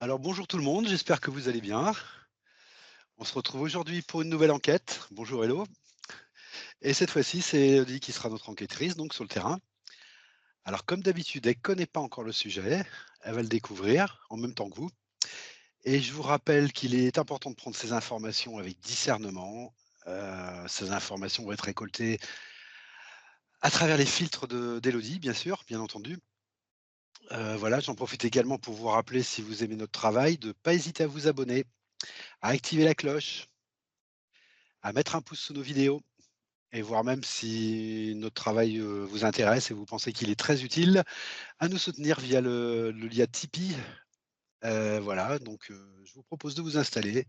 Alors bonjour tout le monde, j'espère que vous allez bien. On se retrouve aujourd'hui pour une nouvelle enquête. Bonjour Hello. Et cette fois-ci, c'est Elodie qui sera notre enquêtrice, donc sur le terrain. Alors comme d'habitude, elle ne connaît pas encore le sujet, elle va le découvrir en même temps que vous. Et je vous rappelle qu'il est important de prendre ces informations avec discernement. Ces informations vont être récoltées à travers les filtres d'Elodie, bien sûr, bien entendu. Voilà, j'en profite également pour vous rappeler, si vous aimez notre travail, de ne pas hésiter à vous abonner, à activer la cloche, à mettre un pouce sous nos vidéos. Et voir même si notre travail, vous intéresse et vous pensez qu'il est très utile, à nous soutenir via le lien Tipeee. Voilà, donc je vous propose de vous installer,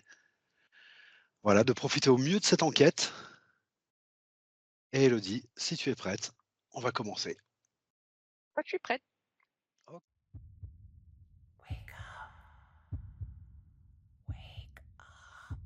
voilà, de profiter au mieux de cette enquête. Et Elodie, si tu es prête, on va commencer. Moi, je suis prête. Hop. Wake up, wake up.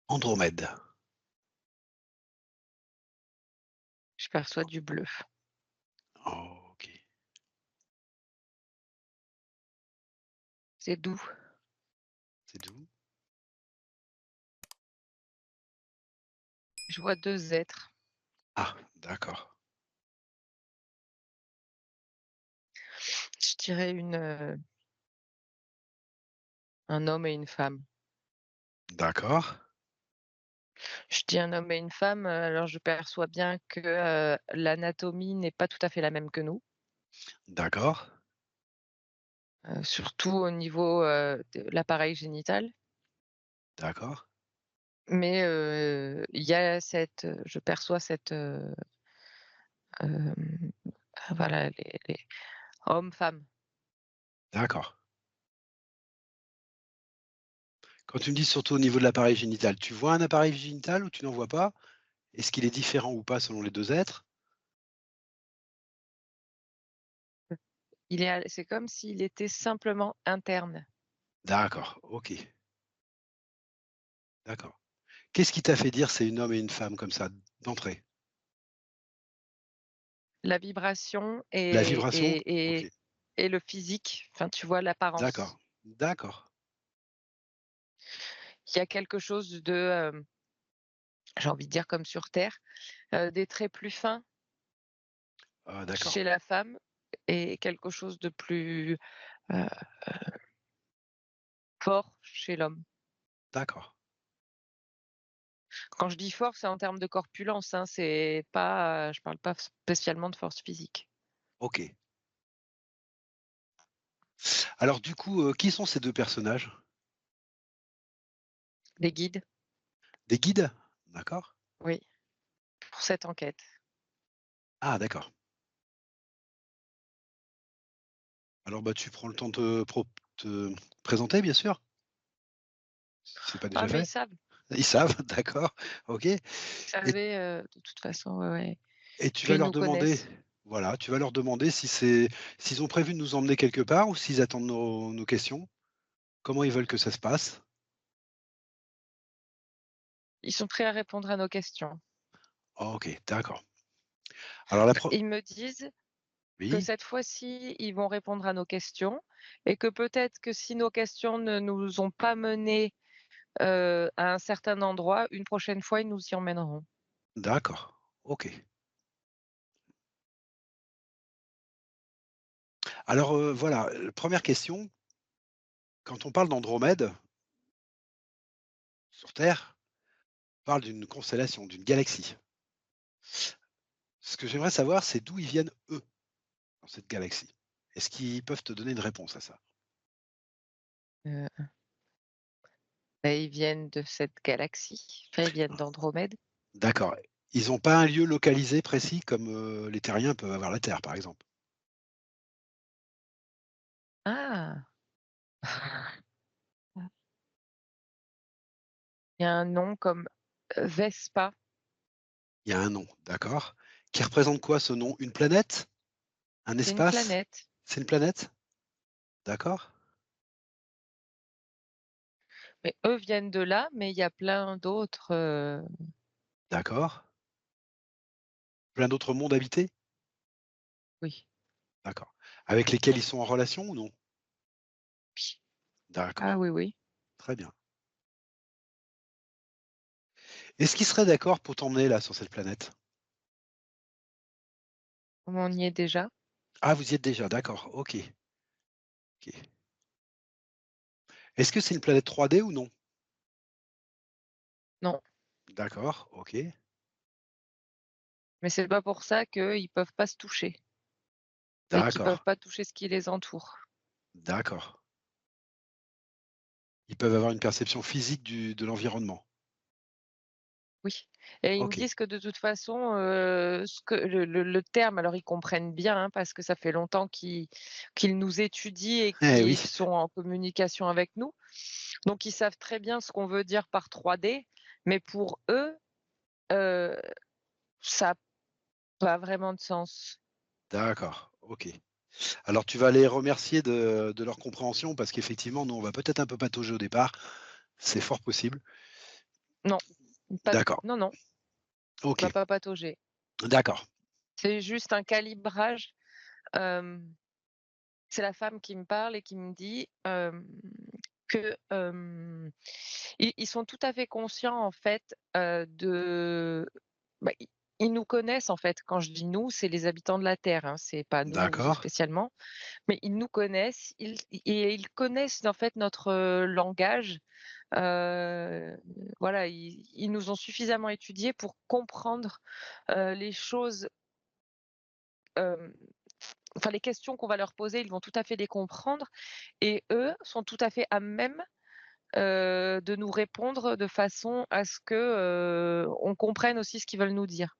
Andromède. Je perçois du bleu. OK. C'est doux. C'est doux? Je vois 2 êtres. Ah, d'accord. Je dirais un homme et une femme. D'accord. Je dis un homme et une femme, alors je perçois bien que, l'anatomie n'est pas tout à fait la même que nous, D'accord. surtout au niveau, de l'appareil génital. D'accord. Mais, il y a je perçois hem, voilà les hommes-femmes. D'accord. Quand tu me dis surtout au niveau de l'appareil génital, tu vois un appareil génital ou tu n'en vois pas? Est-ce qu'il est différent ou pas selon les 2 êtres? C'est comme s'il était simplement interne. D'accord, OK, d'accord. Qu'est-ce qui t'a fait dire c'est une homme et une femme comme ça, d'entrée? La vibration La et vibration? et OK, et et le physique, enfin, tu vois l'apparence. d'accord, d'accord. Il y a quelque chose de, j'ai envie de dire comme sur terre, des traits plus fins Ah d'accord, chez la femme et quelque chose de plus, heu, fort chez l'homme. d'accord, Quand je dis fort, c'est en termes de corpulence, hein, c'est pas, je parle pas spécialement de force physique. OK. Alors du coup, qui sont ces 2 personnages? Des guides, Des guides? D'accord. oui, pour cette enquête. Ah d'accord. Alors, bah, tu prends le temps de te présenter bien sûr, si c'est pas Ah déjà mais fait? Ils savent, d'accord, OK, et ils savaient, de toute façon, ouais, ouais. tu Puis vas ils leur nous demander, connaissent. voilà, tu vas leur demander si c'est s'ils ont prévu de nous emmener quelque part ou s'ils attendent nos questions? Comment ils veulent que ça se passe? Ils sont prêts à répondre à nos questions. OK, d'accord. Alors la pre Ils me disent que oui, cette fois-ci, ils vont répondre à nos questions et que peut-être que si nos questions ne nous ont pas menés, à un certain endroit, une prochaine fois, ils nous y emmèneront. d'accord, OK. Alors, voilà, 1re question, quand on parle d'Andromède, sur Terre, on parle d'une constellation, d'une galaxie. Ce que j'aimerais savoir, c'est d'où ils viennent, eux, dans cette galaxie. Est-ce qu'ils peuvent te donner une réponse à ça? Heu, Bah, ils viennent de cette galaxie, enfin, ils viennent d'Andromède. D'accord. Ils n'ont pas un lieu localisé précis comme, les terriens peuvent avoir la Terre, par exemple? Ah! Il y a un nom comme, Vespa. Il y a un nom, d'accord. Qui représente quoi ce nom? Une planète? Un C'est une espace? planète. C'est une planète? D'accord, Mais eux viennent de là, mais il y a plein d'autres, d'accord. Plein d'autres mondes habités? oui. D'accord. Avec lesquels ils sont en relation ou non? Ah D'accord, oui, oui. très bien. Est-ce qu'ils seraient d'accord pour t'emmener là, sur cette planète? On y est déjà? Ah, vous y êtes déjà, d'accord, OK, OK. Est-ce que c'est une planète 3D ou non? Non, D'accord, OK, mais c'est pas pour ça qu'ils peuvent pas se toucher et qu'ils d'accord, peuvent pas toucher ce qui les entoure. d'accord. Ils peuvent avoir une perception physique de l'environnement. Oui, et ils me OK. disent que de toute façon, ce que le terme, alors ils comprennent bien, hein, parce que ça fait longtemps qu'ils nous étudient et Eh oui, qu'ils sont en communication avec nous. Donc ils savent très bien ce qu'on veut dire par 3D, mais pour eux, heu, ça a pas vraiment de sens. d'accord, OK. Alors tu vas les remercier de leur compréhension parce qu'effectivement, nous, on va peut-être un peu patauger au départ. C'est fort possible. Non, pas D'accord, non, non, on va OK, pas patauger. d'accord, C'est juste un calibrage, hem, c'est la femme qui me parle et qui me dit, que, ils sont tout à fait conscients en fait, de bah, ils nous connaissent en fait. Quand je dis «nous», c'est les habitants de la Terre, hein, c'est pas nous d'accord, spécialement, mais ils nous connaissent, et ils connaissent en fait notre, langage. Heu, voilà, ils nous ont suffisamment étudiés pour comprendre, les choses, hem, enfin les questions qu'on va leur poser, ils vont tout à fait les comprendre, et eux sont tout à fait à même, de nous répondre de façon à ce que, on comprenne aussi ce qu'ils veulent nous dire.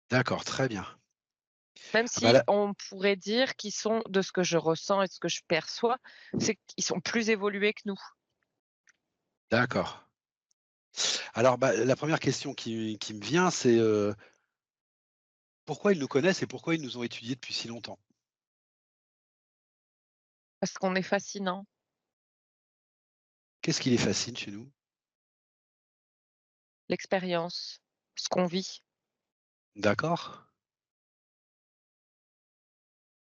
d'accord, très bien. Même Ah bah si là on pourrait dire qu'ils sont, de ce que je ressens et de ce que je perçois, c'est qu'ils sont plus évolués que nous. d'accord. Alors, bah, la première question qui me vient, c'est, pourquoi ils nous connaissent et pourquoi ils nous ont étudiés depuis si longtemps? Parce qu'on est fascinant, Qu'est-ce qui les fascine chez nous? l'expérience, ce qu'on vit. D'accord,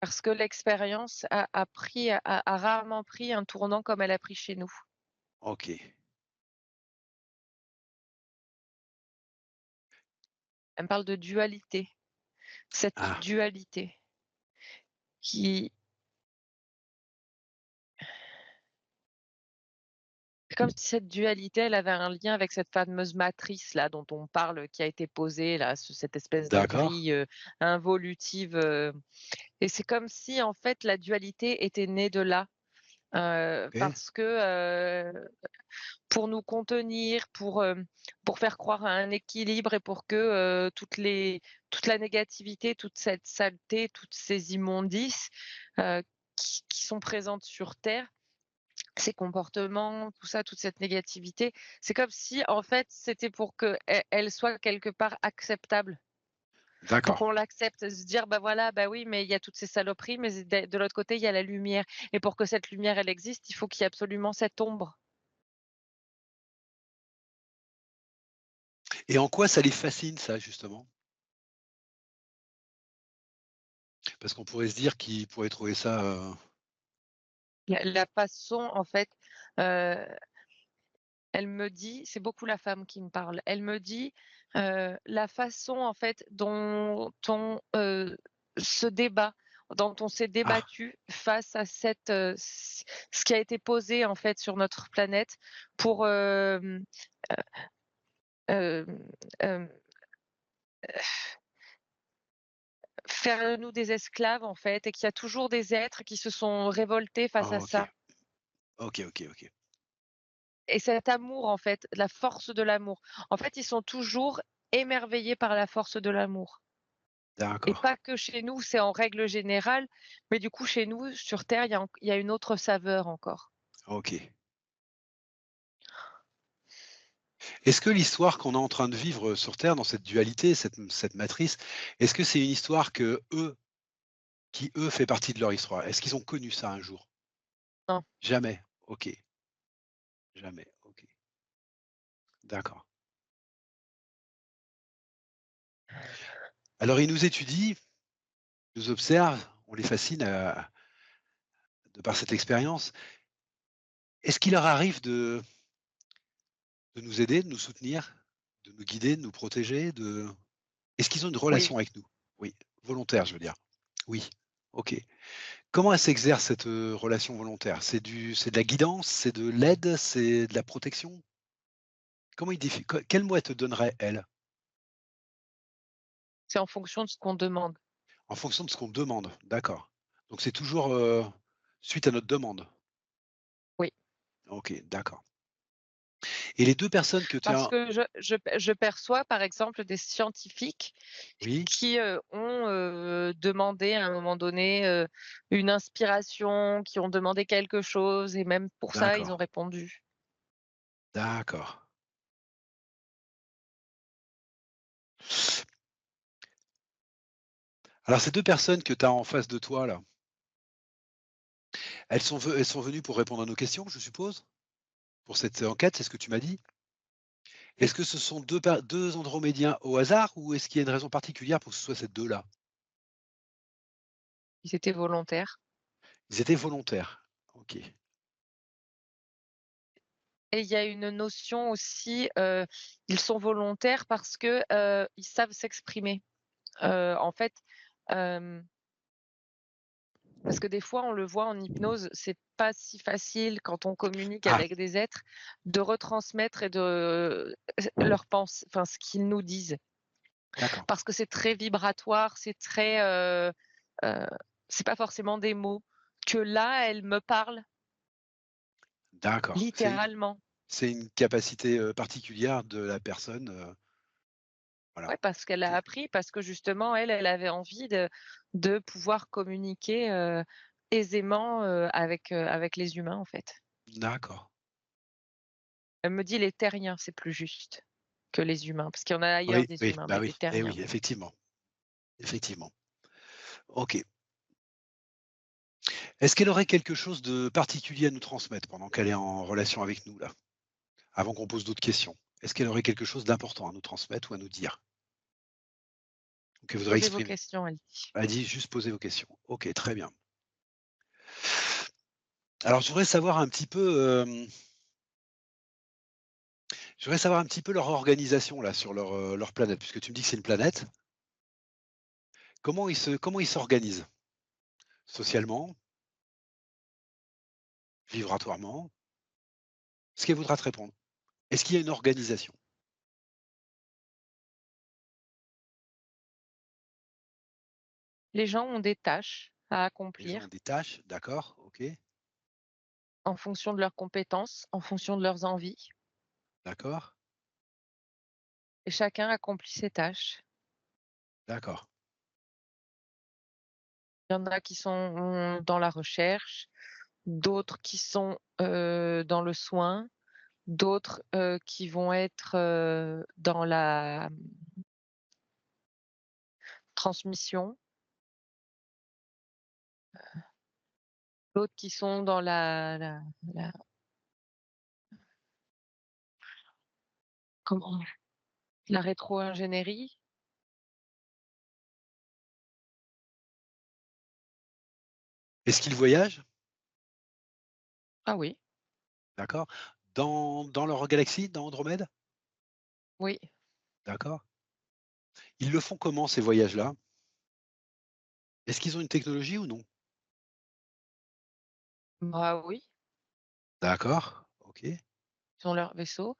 Parce que l'expérience a rarement pris un tournant comme elle a pris chez nous. OK. Elle me parle de dualité, cette Ah, dualité qui c'est comme si cette dualité, elle avait un lien avec cette fameuse matrice-là dont on parle, qui a été posée là, cette espèce de d'accord, grille, involutive, et c'est comme si en fait la dualité était née de là, OK, parce que, pour nous contenir, pour faire croire à un équilibre et pour que, toute la négativité, toute cette saleté, toutes ces immondices, qui sont présentes sur terre, ces comportements, tout ça, toute cette négativité, c'est comme si en fait c'était pour qu'elle soit quelque part acceptable. Pour d'accord. qu'on l'accepte, se dire: «Bah, voilà, bah, oui, mais il y a toutes ces saloperies, mais de l'autre côté, il y a la lumière, et pour que cette lumière, elle existe, il faut qu'il y ait absolument cette ombre». Et en quoi ça les fascine ça, justement? Parce qu'on pourrait se dire qu'ils pourraient trouver ça, La façon en fait, heu, elle me dit, c'est beaucoup la femme qui me parle, elle me dit, la façon en fait dont on, se débat, dont on s'est ah, débattu face à ce qui a été posé en fait sur notre planète pour, hem, hem, faire de nous des esclaves en fait, et qu'il y a toujours des êtres qui se sont révoltés face à OK, ça. OK, OK, OK. Et cet amour en fait, la force de l'amour. En fait, ils sont toujours émerveillés par la force de l'amour, et D'accord, pas que chez nous, c'est en règle générale, mais du coup chez nous, sur terre, il y a une autre saveur encore. OK. Est-ce que l'histoire qu'on est en train de vivre, sur terre, dans cette dualité, cette matrice, est-ce que c'est une histoire qu'eux qui eux fait partie de leur histoire. Est-ce qu'ils ont connu ça un jour? Non, Jamais? OK, jamais, OK, d'accord. Alors ils nous étudient, nous observent, on les fascine, de par cette expérience. Est-ce qu'il leur arrive de nous aider, de nous soutenir, de nous guider, de nous protéger, de est-ce qu'ils ont une oui. relation avec nous? Oui, volontaire, je veux dire. Oui, OK. Comment elle s'exerce cette, relation volontaire? C'est de la guidance, c'est de l'aide, c'est de la protection? Comment ils défi que quel mot elle te donnerait, elle? C'est en fonction de ce qu'on demande. En fonction de ce qu'on demande, d'accord. Donc c'est toujours, suite à notre demande? Oui, OK, d'accord. Et les 2 personnes que tu parce as que je perçois, par exemple, des scientifiques oui, qui, ont, demandé à un moment donné, une inspiration, qui ont demandé quelque chose et même pour ça, ils d'accord, ont répondu. d'accord. Alors ces 2 personnes que tu as en face de toi là, elles sont venues pour répondre à nos questions, je suppose? Pour cette enquête, c'est ce que tu m'as dit? Oui, Est-ce que ce sont 2 andromédiens au hasard ou est-ce qu'il y a une raison particulière pour que ce soit ces 2 là? ils étaient volontaires Ils étaient volontaires. OK, et il y a une notion aussi, ils sont volontaires parce que, ils savent s'exprimer. En fait, hem parce que des fois, on le voit en hypnose, c'est pas si facile quand on communique ah, avec des êtres de retransmettre et de leurs pensées, enfin ce qu'ils nous disent. d'accord, Parce que c'est très vibratoire, c'est très, heu, c'est pas forcément des mots. Que là, elle me parle d'accord. littéralement. C'est une capacité, particulière de la personne, voilà. Ouais, parce qu'elle a OK, appris, parce que justement elle avait envie de pouvoir communiquer, aisément, avec les humains, en fait. d'accord. Elle me dit: «Les terriens», c'est plus juste que les humains, parce qu'il y en a ailleurs Oui, des oui, humains, bah mais les oui, eh terriens. oui, effectivement, effectivement. OK. Est-ce qu'elle aurait quelque chose de particulier à nous transmettre pendant qu'elle est en relation avec nous là? Avant qu'on pose d'autres questions. Est-ce qu'elle aurait quelque chose d'important à nous transmettre ou à nous dire? Ou qu'elle voudrait Posez vos exprimer? questions, elle dit. Elle dit juste poser vos questions. OK, très bien. Alors je voudrais savoir un petit peu leur organisation là sur leur planète, puisque tu me dis que c'est une planète. Comment ils s'organisent? Socialement, vibratoirement? Est-ce qu'elle voudra te répondre? Est-ce qu'il y a une organisation? Les gens ont des tâches à Les gens ont accomplir des tâches, d'accord, OK, en fonction de leurs compétences, en fonction de leurs envies d'accord, et chacun accomplit ses tâches. d'accord, Il y en a qui sont dans la recherche, d'autres qui sont, dans le soin, d'autres, qui vont être, dans la transmission, d'autres qui sont dans la comment? La rétro-ingénierie. Est-ce qu'ils voyagent? Ah oui, D'accord. Dans leur galaxie, dans Andromède? oui, D'accord. Ils le font comment ces voyages-là? Est-ce qu'ils ont une technologie ou non? bah oui, D'accord, OK. ils ont leur vaisseau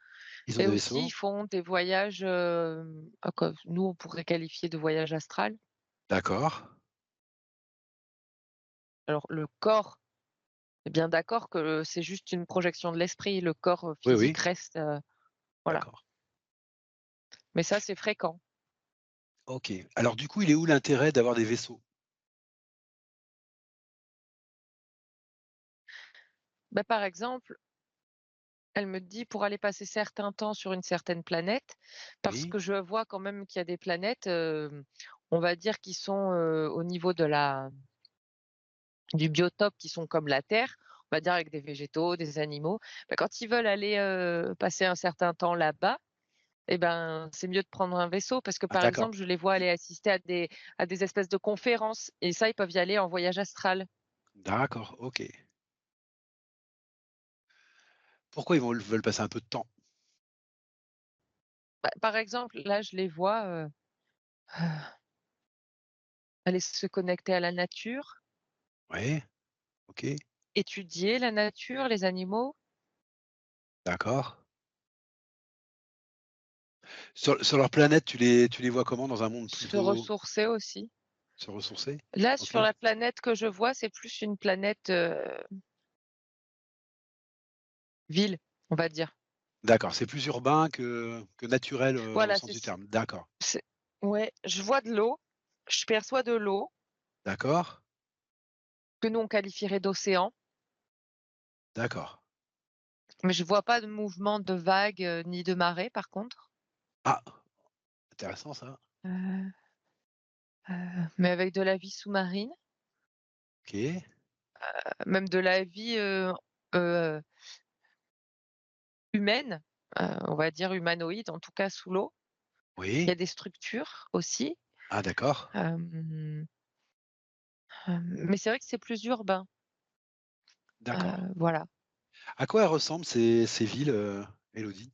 Ils ont et des aussi vaisseaux? ils font des voyages, que nous on pourrait qualifier de voyage astral. D'accord. Alors le corps, est bien d'accord que c'est juste une projection de l'esprit, le corps, Oui, oui, physique reste, voilà. d'accord. Mais ça, c'est fréquent. OK. Alors du coup, il est où l'intérêt d'avoir des vaisseaux? Bah, par exemple, elle me dit pour aller passer certain temps sur une certaine planète, parce Oui, que je vois quand même qu'il y a des planètes, on va dire qui sont, au niveau de la du biotope qui sont comme la terre, on va dire avec des végétaux, des animaux, bah, quand ils veulent aller, passer un certain temps là-bas, et ben, c'est mieux de prendre un vaisseau parce que, Ah par d'accord, exemple, je les vois aller assister à des espèces de conférences et ça, ils peuvent y aller en voyage astral. d'accord, OK. Pourquoi ils veulent passer un peu de temps? Bah, par exemple, là, je les vois, aller se connecter à la nature, Ouais, OK, étudier la nature, les animaux, d'accord. Sur leur planète, tu les vois comment? Dans un monde se plutôt ressourcer aussi. se ressourcer? Là, OK. sur la planète que je vois, c'est plus une planète, ville, on va dire. D'accord, c'est plus urbain que naturel, au Voilà, sens du terme. D'accord, c'est ouais, je vois de l'eau, je perçois de l'eau d'accord, que nous on qualifierait d'océan, d'accord. mais je vois pas de mouvement de vagues, ni de marée par contre, Ah! Intéressant ça. heu mais avec de la vie sous-marine, OK. même de la vie, heu, humaine, on va dire humanoïde, en tout cas sous l'eau. Il y Oui. a des structures aussi, Ah d'accord, hem, mais c'est vrai que c'est plus urbain, d'accord. voilà. À quoi elles ressemblent ces villes, Élodie?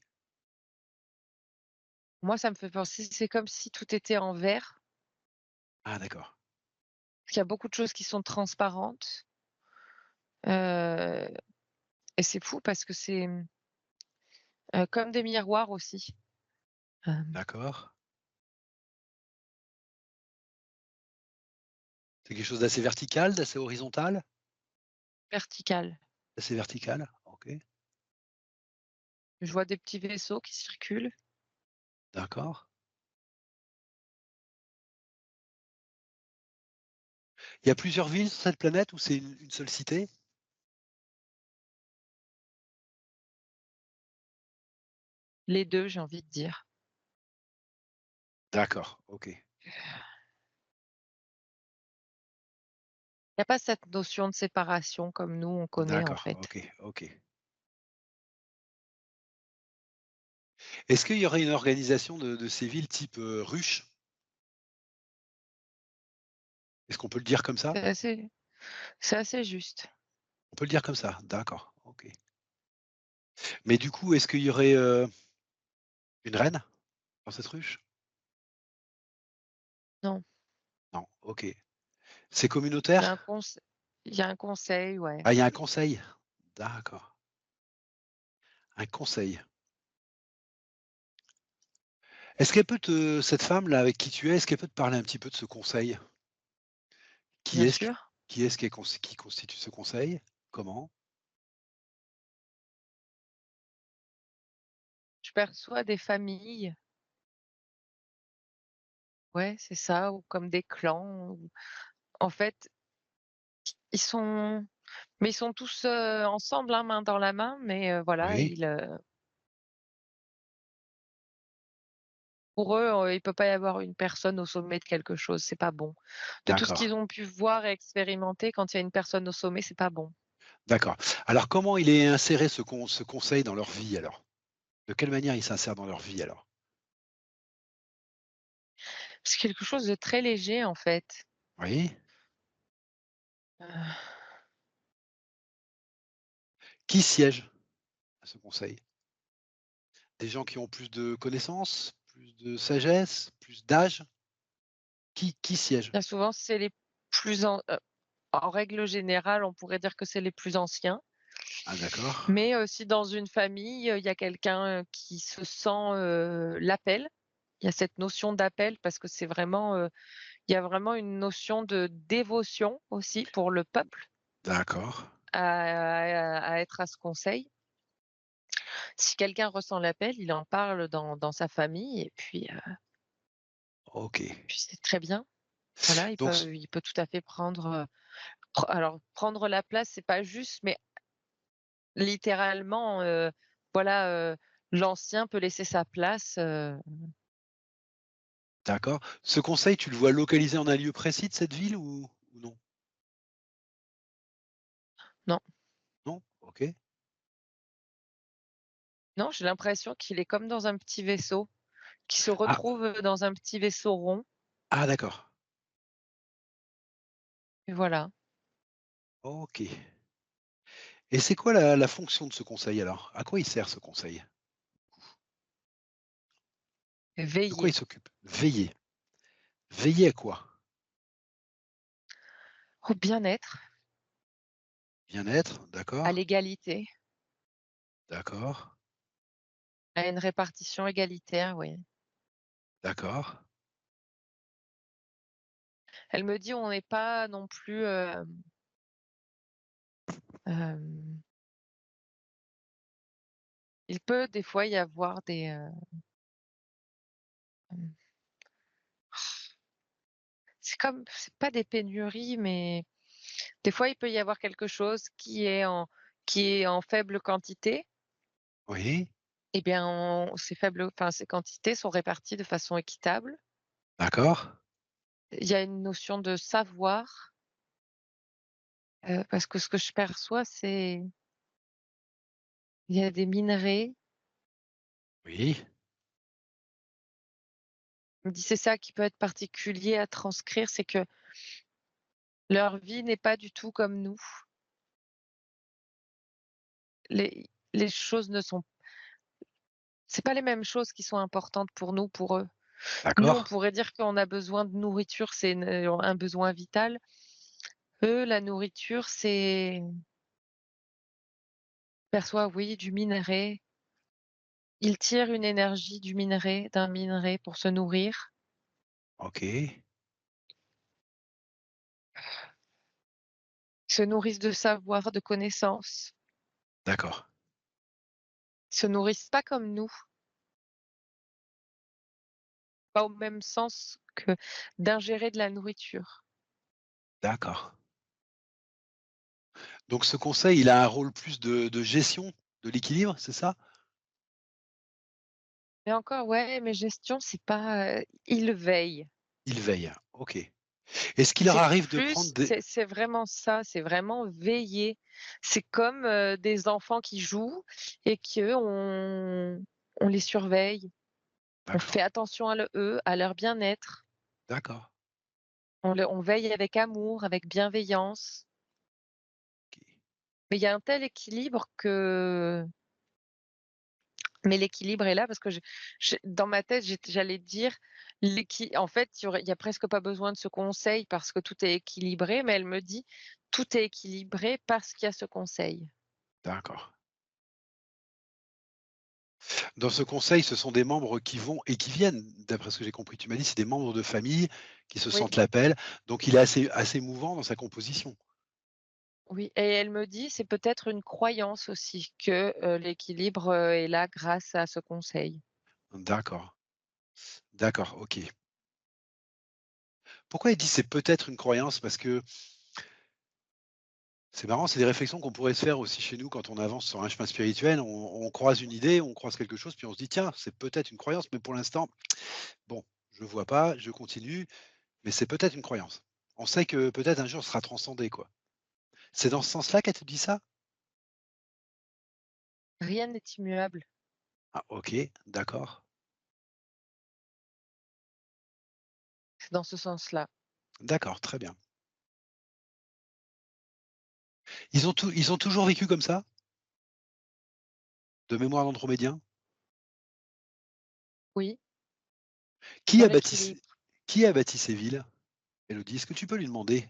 Moi, ça me fait penser c'est comme si tout était en verre. Ah d'accord, Il y a beaucoup de choses qui sont transparentes, heu et c'est fou parce que c'est, comme des miroirs aussi, hem, d'accord. C'est quelque chose d'assez vertical, d'assez horizontal? verticales. Assez vertical? OK, Je vois des petits vaisseaux qui circulent. d'accord. Il y a plusieurs villes sur cette planète ou c'est une seule cité? Les 2, j'ai envie de dire. D'accord, OK, Il y a pas cette notion de séparation comme nous on connaît en d'accord, fait. OK, OK. Est-ce qu'il y aurait une organisation de ces villes type, ruche? Est-ce qu'on peut le dire comme ça? C'est assez c'est assez juste. On peut le dire comme ça? D'accord, OK. Mais du coup, est-ce qu'il y aurait, une reine dans cette ruche? Non, Non, OK. C'est il y a un communautaire? conse il y a un conseil, ouais. Ah, il y a un conseil? D'accord, un conseil. Est-ce qu'elle peut te cette femme-là avec qui tu es, est-ce qu'elle peut te parler un petit peu de ce conseil? Qui Bien est-ce q sûr. qui est-ce qui constitue ce conseil? Comment? Je perçois des familles, ouais, c'est ça, ou comme des clans ou en fait, ils sont mais ils sont tous, ensemble, hein, main dans la main, mais voilà, Oui, pour eux, il peut pas y avoir une personne au sommet de quelque chose, c'est pas bon. De tout ce d'accord, qu'ils ont pu voir et expérimenter, quand il y a une personne au sommet, c'est pas bon. d'accord. Alors comment il est inséré ce conseil dans leur vie alors? De quelle manière il s'insère dans leur vie alors? C'est quelque chose de très léger, en fait. Oui? Heu, Qui siège à ce conseil? Des gens qui ont plus de connaissances, plus de sagesse, plus d'âge? Qui siège? bien souvent, c'est les plus en règle générale, on pourrait dire que c'est les plus anciens, Ah d'accord, mais si dans une famille, il y a quelqu'un, qui se sent, l'appel, il y a cette notion d'appel parce que c'est vraiment, il y a vraiment une notion de dévotion aussi pour le peuple d'accord, à être à ce conseil. Si quelqu'un ressent l'appel, il en parle dans sa famille et OK. puis c'est très bien. Voilà, Donc c il peut tout à fait prendre, alors prendre la place, c'est pas juste, mais littéralement, voilà, l'ancien peut laisser sa place, d'accord. Ce conseil, tu le vois localisé en un lieu précis de cette ville ou non? non, Non? OK. non, j'ai l'impression qu'il est comme dans un petit vaisseau, qu'il se Ah, retrouve, dans un petit vaisseau rond ah d'accord. et voilà. OK. Et c'est quoi la fonction de ce conseil alors? À quoi il sert ce conseil? De quoi il Veiller s'occupe? Veiller. Veiller à quoi? au bien-être, Bien-être, à d'accord, l'égalité, d'accord, à une répartition égalitaire, oui. d'accord. Elle me dit: «On n'est pas non plus, hem» il peut des fois y avoir des, hem, c'est pas des pénuries, mais des fois, il peut y avoir quelque chose qui est en faible quantité. Oui, Eh bien, ces quantités sont réparties de façon équitable. d'accord, Il y a une notion de savoir, parce que ce que je perçois, c'est il y a des minerais. oui, Il me dit: «C'est ça qui peut être particulier à transcrire, c'est que leur vie n'est pas du tout comme nous. Les choses ne sont c'est pas les mêmes choses qui sont importantes pour nous, pour eux». Nous, on d'accord, pourrait dire qu'on a besoin de nourriture, c'est un besoin vital. Eux, la nourriture, c'est perçoivent, oui, du minerai. Ils tirent une énergie d'un minerai pour se nourrir. OK, Ils se nourrissent de savoir, de connaissances. d'accord, Ils se nourrissent pas comme nous, pas au même sens que d'ingérer de la nourriture. d'accord. Donc ce conseil, il a un rôle plus de gestion de l'équilibre, c'est ça? Mais encore, ouais, mais gestion, c'est pas, ils veillent. Il veille, OK. Est-ce qu'il leur C'est arrive de prendre plus des c'est vraiment ça, c'est vraiment veiller. C'est comme, des enfants qui jouent et on les surveille. On fait d'accord, attention à eux, à leur bien-être. d'accord, On veille avec amour, avec bienveillance. OK, Mais il y a un tel équilibre que mais l'équilibre est là parce que dans ma tête, j'allais dire en fait, il y a presque pas besoin de ce conseil parce que tout est équilibré, mais elle me dit: «Tout est équilibré parce qu'il y a ce conseil». d'accord. Dans ce conseil, ce sont des membres qui vont et qui viennent, d'après ce que j'ai compris. Tu m'as dit, c'est des membres de famille qui se Oui, sentent l'appel, donc il est assez mouvant dans sa composition. oui et elle me dit: «C'est peut-être une croyance aussi que, l'équilibre, est là grâce à ce conseil». D'accord, d'accord, OK. Pourquoi il dit: «C'est peut-être une croyance»? Parce que c'est marrant, c'est des réflexions qu'on pourrait se faire aussi chez nous quand on avance sur un chemin spirituel. On croise une idée, on croise quelque chose, puis on se dit: «Tiens, c'est peut-être une croyance, mais pour l'instant, bon, je vois pas, je continue, mais c'est peut-être une croyance». On sait que peut-être un jour ce sera transcendé, quoi. C'est dans ce sens-là qu'elle te dit ça? Rien n'est immuable, Ah OK, d'accord, c'est dans ce sens-là. d'accord, très bien. Ils ont toujours vécu comme ça? De mémoire d'Andromédien? Oui, Qui dans a bâti c l'équilibre. qui a bâti ces villes? Élodie, est-ce que tu peux lui demander?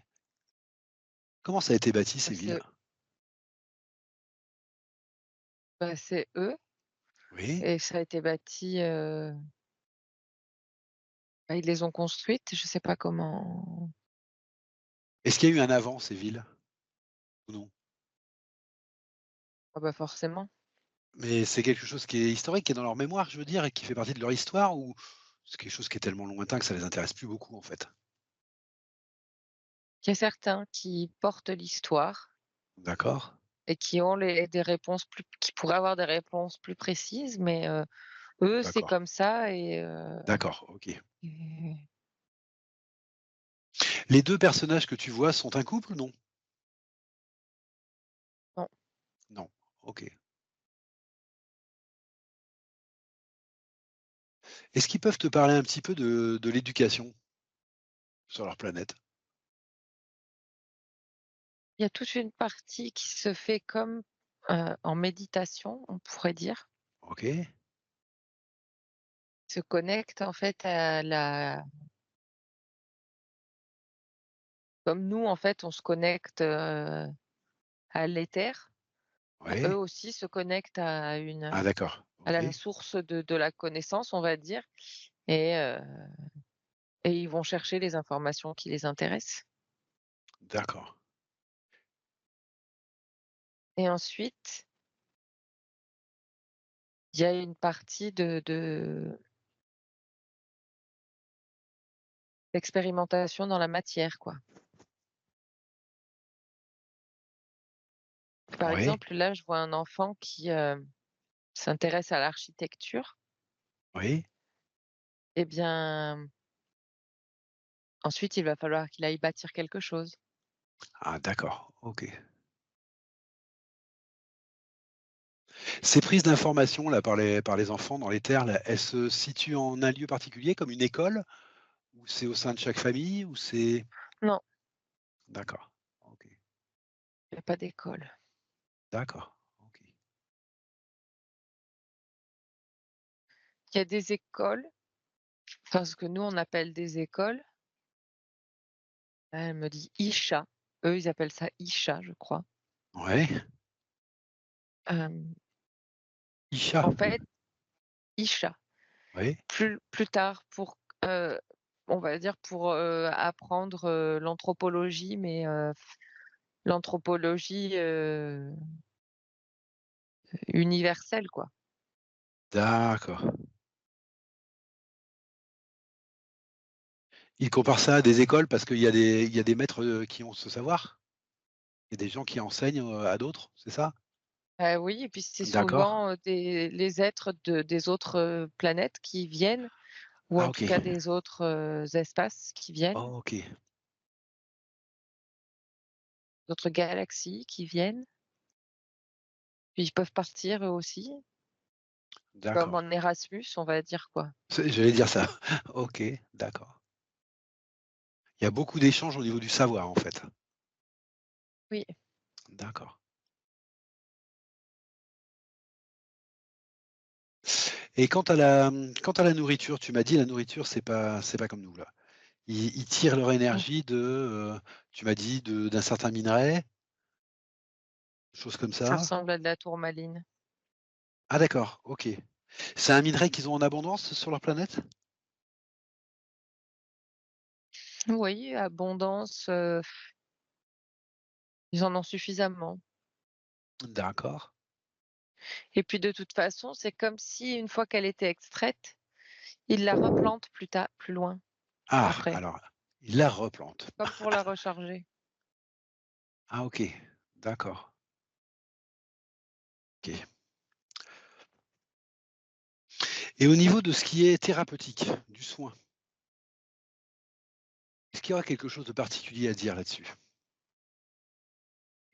Comment ça a été bâti Bah, ces villes? c'est eux Oui. et ça a été bâti, bah, ils les ont construites, je sais pas comment. Est-ce qu'il y a eu un avant ces villes ou non? Ah bah, forcément. Mais c'est quelque chose qui est historique, qui est dans leur mémoire, je veux dire, et qui fait partie de leur histoire ou c'est quelque chose qui est tellement lointain que ça les intéresse plus beaucoup, en fait? Il y a certains qui portent l'histoire D'accord, et qui ont qui pourraient avoir des réponses plus précises, mais eux, c'est d'accord, comme ça d'accord, OK. et Les 2 personnages que tu vois sont un couple ou non? OK. Est-ce qu'ils peuvent te parler un petit peu de l'éducation sur leur planète? Il y a toute une partie qui se fait comme, en méditation, on pourrait dire. OK, Se connecte en fait à la comme nous en fait on se connecte, à l'éther, bah, eux ouais. aussi se connectent à Ah d'accord, à OK, la source de la connaissance, on va dire et heu et ils vont chercher les informations qui les intéressent d'accord. et ensuite, il y a une partie de d'expérimentation dans la matière, quoi. Par Ouais, exemple, là, je vois un enfant qui, s'intéresse à l'architecture oui. et bien, ensuite, il va falloir qu'il aille bâtir quelque chose. Ah d'accord, OK. Ces prises d'informations là par les enfants dans les terres là, elles se situent en un lieu particulier comme une école? Ou c'est au sein de chaque famille? Ou c'est Non, d'accord, OK, il y a pas d'école. d'accord, OK. Il y a des écoles, enfin, ce que nous on appelle des écoles, elle me dit Isha. Eux, ils appellent ça Isha, je crois. Ouais, Hem, Isha? En fait, Isha, Oui, plus tard pour, on va dire pour, apprendre, l'anthropologie, mais, l'anthropologie, universelle, quoi. d'accord. Ils comparent ça à des écoles parce qu'il y a des maîtres, qui ont ce savoir? Il y a des gens qui enseignent, à d'autres, c'est ça? Oui et puis c'est D'accord. souvent, des les êtres des autres, planètes qui viennent ou Ah en tout OK. cas des autres, espaces qui viennent, OK, d'autres galaxies qui viennent. Puis ils peuvent partir eux aussi, comme d'accord. en Erasmus, on va dire, quoi. J'allais dire ça. OK, d'accord. Il y a beaucoup d'échanges au niveau du savoir, en fait. Oui, D'accord. Et quant à la nourriture, tu m'as dit la nourriture, c'est pas comme nous, là. Ils tirent leur mmh, énergie tu m'as dit d'un certain minerai, choses comme ça ça? ressemble à de la tourmaline. Ah d'accord, OK. C'est un minerai qu'ils ont en abondance sur leur planète? Oui, abondance, ils en ont suffisamment D'accord. et puis de toute façon, c'est comme si une fois qu'elle était extraite, ils la replantent plus loin, Ah, après, alors, ils la replantent. comme pour la recharger. Ah OK, d'accord, OK. Et au niveau de ce qui est thérapeutique, du soin, est-ce qu'il y aura quelque chose de particulier à dire là-dessus?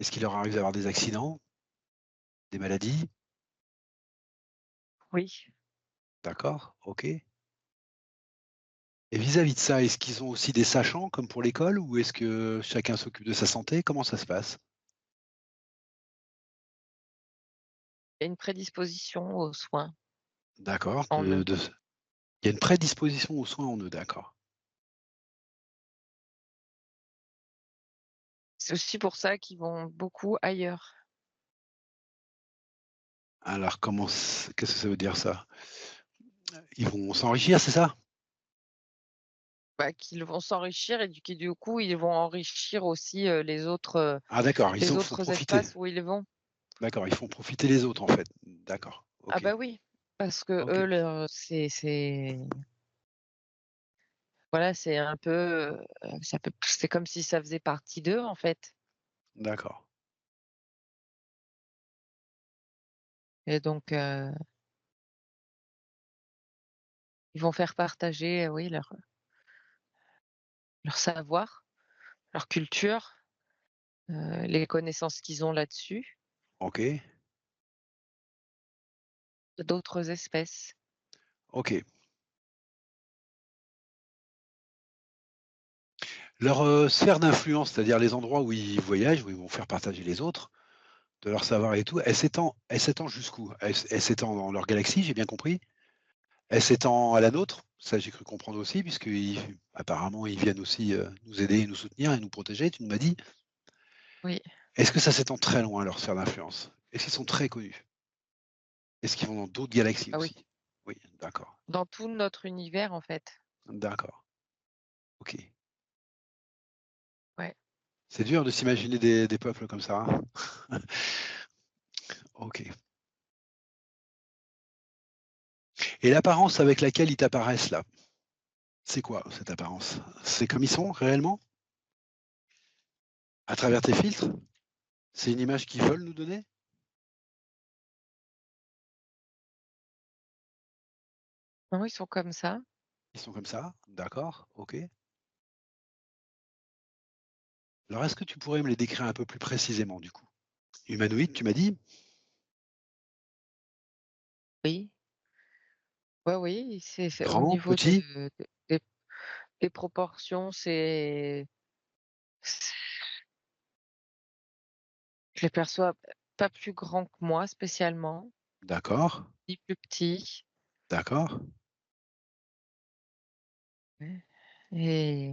Est-ce qu'il leur arrive d'avoir des accidents, des maladies? Oui. D'accord, OK. Et vis-à-vis de ça, est-ce qu'ils ont aussi des sachants comme pour l'école ou est-ce que chacun s'occupe de sa santé? Comment ça se passe? Il y a une prédisposition aux soins D'accord, en eux. il y a une prédisposition aux soins en eux, d'accord. C'est aussi pour ça qu'ils vont beaucoup ailleurs. Alors qu'est-ce que ça veut dire ça? Ils vont s'enrichir, c'est ça? Bah, qu'ils vont s'enrichir et du coup, ils vont enrichir aussi, Ah d'accord, ils en les font autres profiter. espaces où ils vont. D'accord, ils font profiter les autres en fait. D'accord, Ah OK, bah, oui, parce que OK, eux, leur c'est voilà, c'est un peu, c'est comme si ça faisait partie d'eux, en fait d'accord. et donc ils vont faire partager, oui, leur savoir, leur culture, les connaissances qu'ils ont là-dessus OK. d'autres espèces. OK. Leur, sphère d'influence, c'est-à-dire les endroits où ils voyagent, où ils vont faire partager les autres, de leur savoir et tout, elle s'étend jusqu'où? Elle s'étend dans leur galaxie, j'ai bien compris? Elle s'étend à la nôtre? Ça, j'ai cru comprendre aussi puisqu'ils apparemment, ils viennent aussi, nous aider et nous soutenir et nous protéger, tu m'as dit. Oui, Est-ce que ça s'étend très loin leur sphère d'influence? Est-ce qu'ils sont très connus? Est-ce qu'ils vont dans d'autres galaxies ah oui, aussi? Oui, d'accord, dans tout notre univers, en fait. d'accord, OK. Ouais. C'est dur de s'imaginer des peuples comme ça, hein? OK. Et l'apparence avec laquelle ils t'apparaissent là, c'est quoi cette apparence? C'est comme ils sont réellement? À travers tes filtres? C'est une image qu'ils veulent nous donner? Non, ils sont comme ça. Ils sont comme ça? D'accord, OK. Alors est-ce que tu pourrais me les décrire un peu plus précisément du coup? Humanoïdes, tu m'as dit? Oui. Ouais, oui, c'est au Grands, niveau petits? des des proportions, je les perçois pas plus grands que moi spécialement, D'accord, ni plus petits. d'accord, Ouais. Et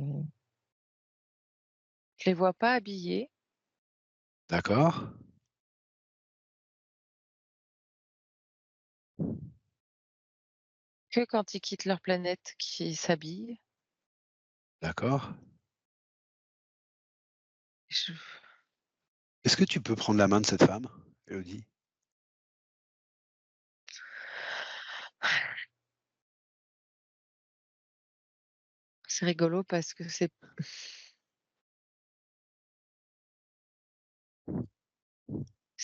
je les vois pas habillés, d'accord, que quand ils quittent leur planète qu'ils s'habillent. d'accord. Je Est-ce que tu peux prendre la main de cette femme, Élodie? c'est rigolo parce que c'est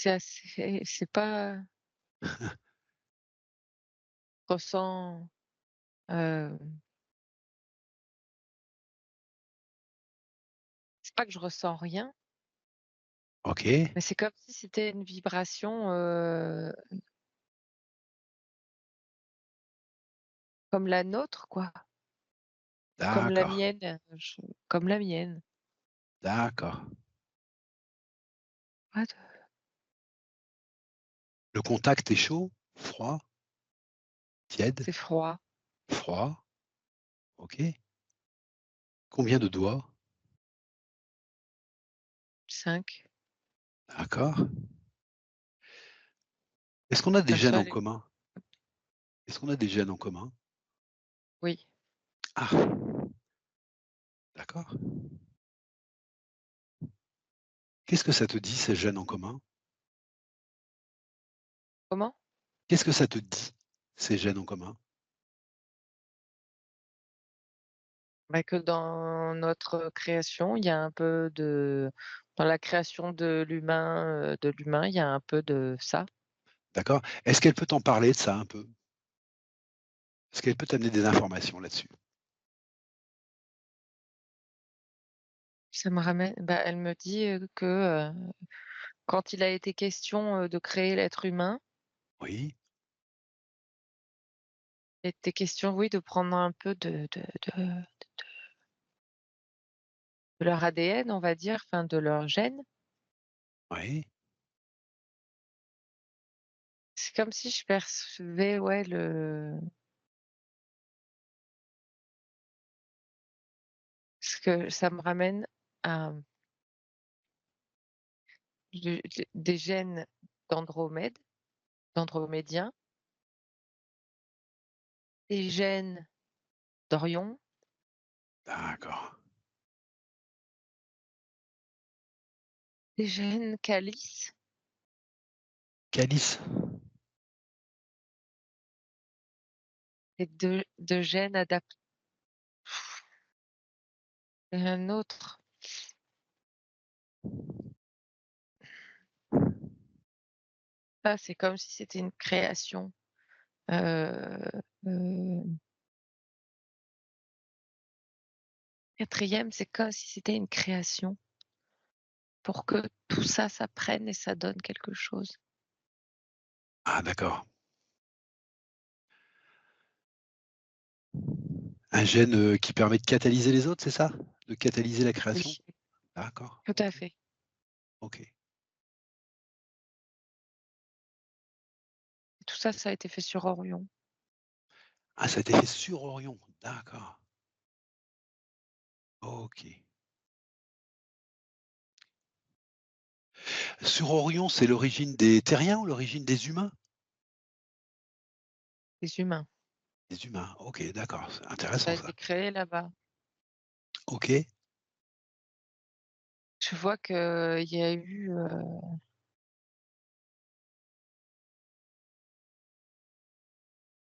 assez c'est pas je ressens, hem, c'est pas que je ressens rien, OK, mais c'est comme si c'était une vibration, comme la nôtre quoi, comme la d'accord, mienne, comme la mienne. d'accord. What? Le contact est chaud? Froid? Tiède? C'est froid, Froid? OK. Combien de doigts? 5. D'accord. Est-ce qu'on a des gènes Perçois en les commun? Est-ce qu'on a des gènes en commun? oui. Ah! D'accord. Qu'est-ce que ça te dit, ces gènes en commun? Comment? Qu'est-ce que ça te dit, ces gènes en commun? Bah, que dans notre création, il y a un peu de dans la création de l'humain, il y a un peu de ça. D'accord. Est-ce qu'elle peut t'en parler de ça un peu? Est-ce qu'elle peut t'amener des informations là-dessus? Ça me ramène bah, elle me dit, quand il a été question, de créer l'être humain, Oui, il était question, oui, de prendre un peu de leur ADN, on va dire, enfin de leurs gènes. oui. C'est comme si je percevais, ouais, ce que ça me ramène à des gènes d'Andromède, d'Andromédiens, des gènes d'Orion, D'accord. des gènes Calice Calice? et de gènes adaptés. Et un autre, ça c'est comme si c'était une création. Heu, heu, 4e, c'est comme si c'était une création pour que tout ça, ça prenne et ça donne quelque chose. Ah d'accord. Un gène, qui permet de catalyser les autres, c'est ça? De catalyser la création? Oui, D'accord, tout à OK, fait. OK. Tout ça, ça a été fait sur Orion. Ah, ça a été fait sur Orion, d'accord. OK. Sur Orion, c'est l'origine des terriens ou l'origine des humains? Les humains. Des humains, OK, d'accord, c'est Ça a intéressant ça. été créé là-bas. OK, Je vois qu'il y a eu,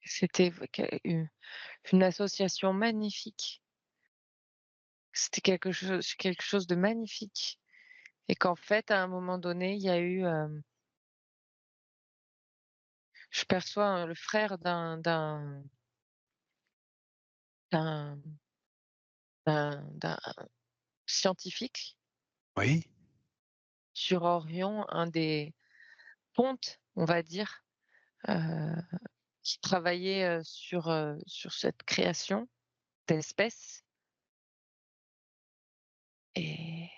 c'était v que une association magnifique. C'était quelque chose de magnifique et qu'en fait, à un moment donné, il y a eu, je perçois, le frère d'un d'un scientifique oui, sur Orion, un des pontes, on va dire, heu, qui travaillait, sur cette création d'espèces et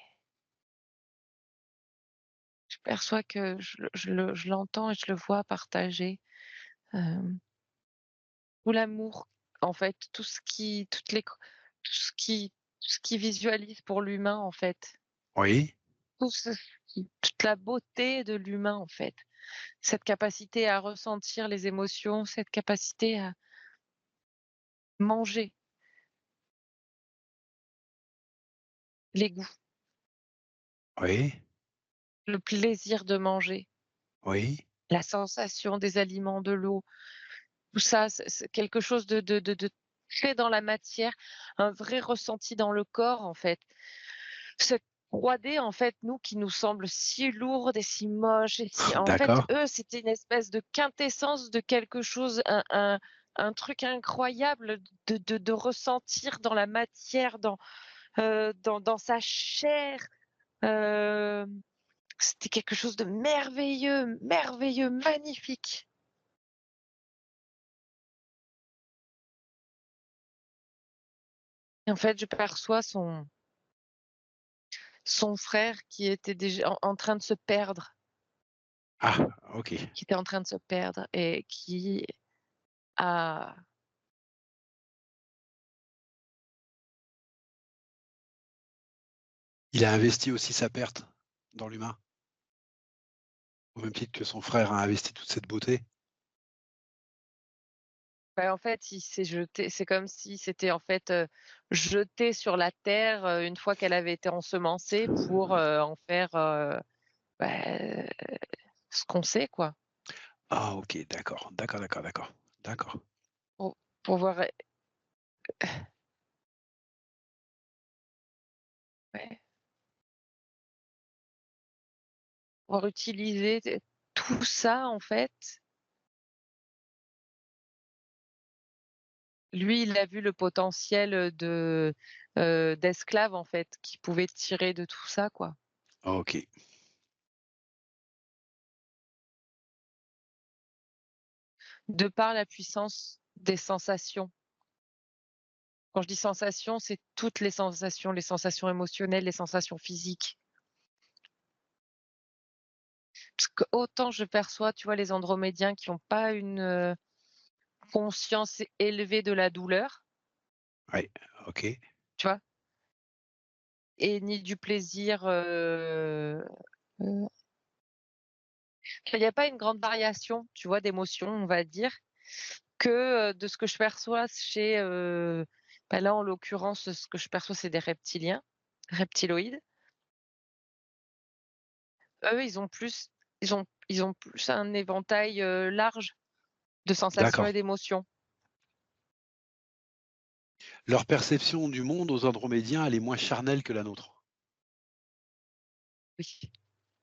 je perçois que je l'entends et je le vois partager, hem, tout l'amour, en fait, tout ce qui tout ce qui visualise pour l'humain, en fait. oui, Tout ce qui toute la beauté de l'humain, en fait. Cette capacité à ressentir les émotions, cette capacité à manger, les goûts, oui, le plaisir de manger, oui, la sensation des aliments, de l'eau, tout ça, c'est quelque chose de fait dans la matière, un vrai ressenti dans le corps, en fait. Cette 3D, en fait, nous, qui nous semble si lourde et si moche et si en fait, d'accord, eux, c'était une espèce de quintessence de quelque chose, un truc incroyable de ressentir dans la matière, dans sa chair, hem, c'était quelque chose de merveilleux, merveilleux, magnifique et en fait, je perçois son frère qui était déjà en train de se perdre, ah, OK. qui était en train de se perdre et qui a Il a investi aussi sa perte dans l'humain, au même titre que son frère a investi toute cette beauté? bah, en fait, il s'est jeté c'est comme si c'était, en fait, jeté sur la terre, une fois qu'elle avait été ensemencée pour, en faire, bah, ce qu'on sait, quoi. Ah OK, d'accord, d'accord, d'accord, d'accord, d'accord. Pour pouvoir ouais, pouvoir utiliser tout ça, en fait. Lui, il a vu le potentiel, d'esclave, en fait, qu'il pouvait tirer de tout ça, quoi. OK. De par la puissance des sensations. Quand je dis sensations, c'est toutes les sensations émotionnelles, les sensations physiques. Parce qu'autant je perçois, tu vois, les andromédiens qui ont pas une, conscience élevée de la douleur, Ouais, OK, tu vois? Et ni du plaisir, heu, il y a pas une grande variation, tu vois, d'émotions, on va dire, que, de ce que je perçois chez, bah, là, en l'occurrence, ce que je perçois, c'est des reptiliens, reptiloïdes. Eux, ils ont plus un éventail, large de sensations d'accord. et d'émotions. Leur perception du monde aux Andromédiens, elle est moins charnelle que la nôtre? Oui.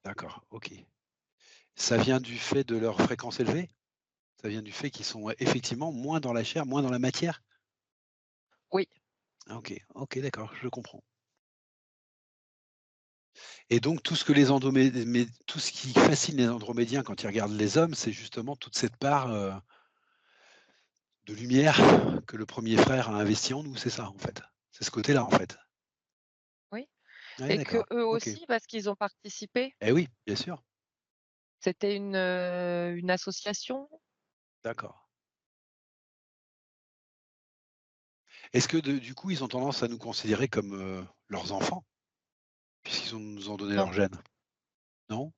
D'accord, OK. Ça vient du fait de leur fréquence élevée? Ça vient du fait qu'ils sont, effectivement moins dans la chair, moins dans la matière? Oui. Ah OK, OK, d'accord, je comprends. Et donc tout ce que les tout ce qui fascine les Andromédiens quand ils regardent les hommes, c'est justement toute cette part, de lumière que le premier frère a investi en nous, c'est ça, en fait? C'est ce côté-là, en fait? Oui, Ouais, et d'accord. qu'eux OK. aussi, parce qu'ils ont participé, Eh oui, bien sûr. c'était une association. D'accord. Est-ce que de du coup, ils ont tendance à nous considérer comme, leurs enfants? Nous ont donné Non, leur gène? Non?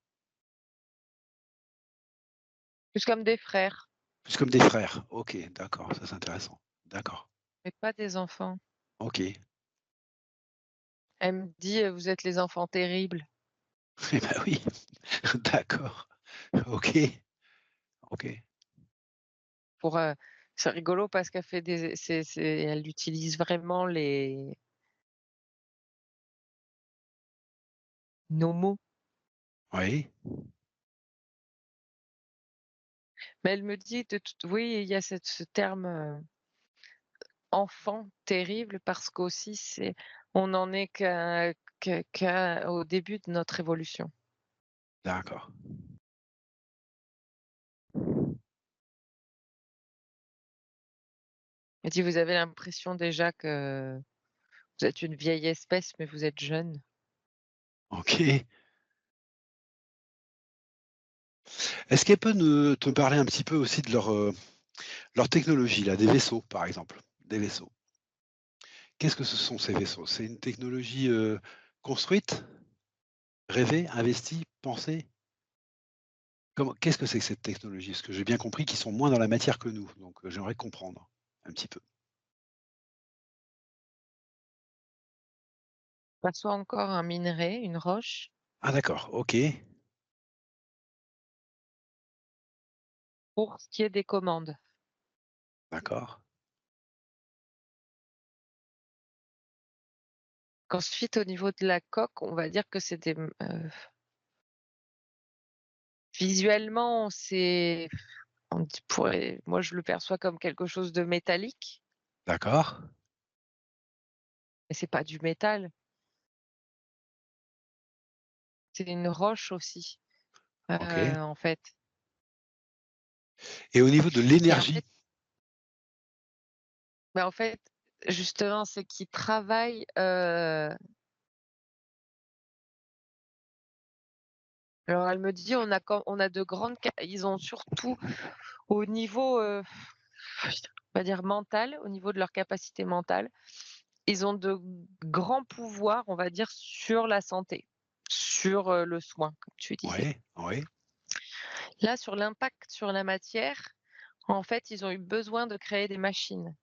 plus comme des frères, Plus comme des frères? OK, d'accord, ça c'est intéressant. D'accord. mais pas des enfants. OK. Elle me dit: «Vous êtes les enfants terribles». Eh bah, oui, d'accord. OK, OK. Pour, c'est rigolo parce qu'elle fait des c'est elle utilise vraiment nos mots, Oui, mais elle me dit de toute oui, il y a ce terme, enfant terrible parce qu'aussi on en est qu'à au début de notre évolution. d'accord. Elle dit: «Vous avez l'impression déjà que vous êtes une vieille espèce, mais vous êtes jeune». OK. Est-ce qu'elle peut ne te parler un petit peu aussi de leur technologie là, des vaisseaux, par exemple? Des vaisseaux. Qu'est-ce que ce sont ces vaisseaux? C'est une technologie, construite, rêvée, investie, pensée? Qu'est-ce que c'est que cette technologie? Parce que j'ai bien compris qu'ils sont moins dans la matière que nous, donc j'aimerais comprendre un petit peu. Bah, soit encore un minerai, une roche, Ah d'accord, OK, pour ce qui est des commandes. d'accord, Qu'ensuite au niveau de la coque, on va dire que c'est visuellement, on dit pourrait moi je le perçois comme quelque chose de métallique, d'accord, mais c'est pas du métal, c'est une roche aussi, OK. en fait. Et au niveau de Et en l'énergie? fait bah, en fait, justement, c'est qu'ils travaillent, alors elle me dit: On a de grandes ca» ils ont surtout au niveau, on va dire mental, au niveau de leur capacité mentale, ils ont de grands pouvoirs, on va dire, sur la santé, sur, le soin, comme tu disais. Oui, oui, Là, sur l'impact sur la matière, en fait, ils ont eu besoin de créer des machines.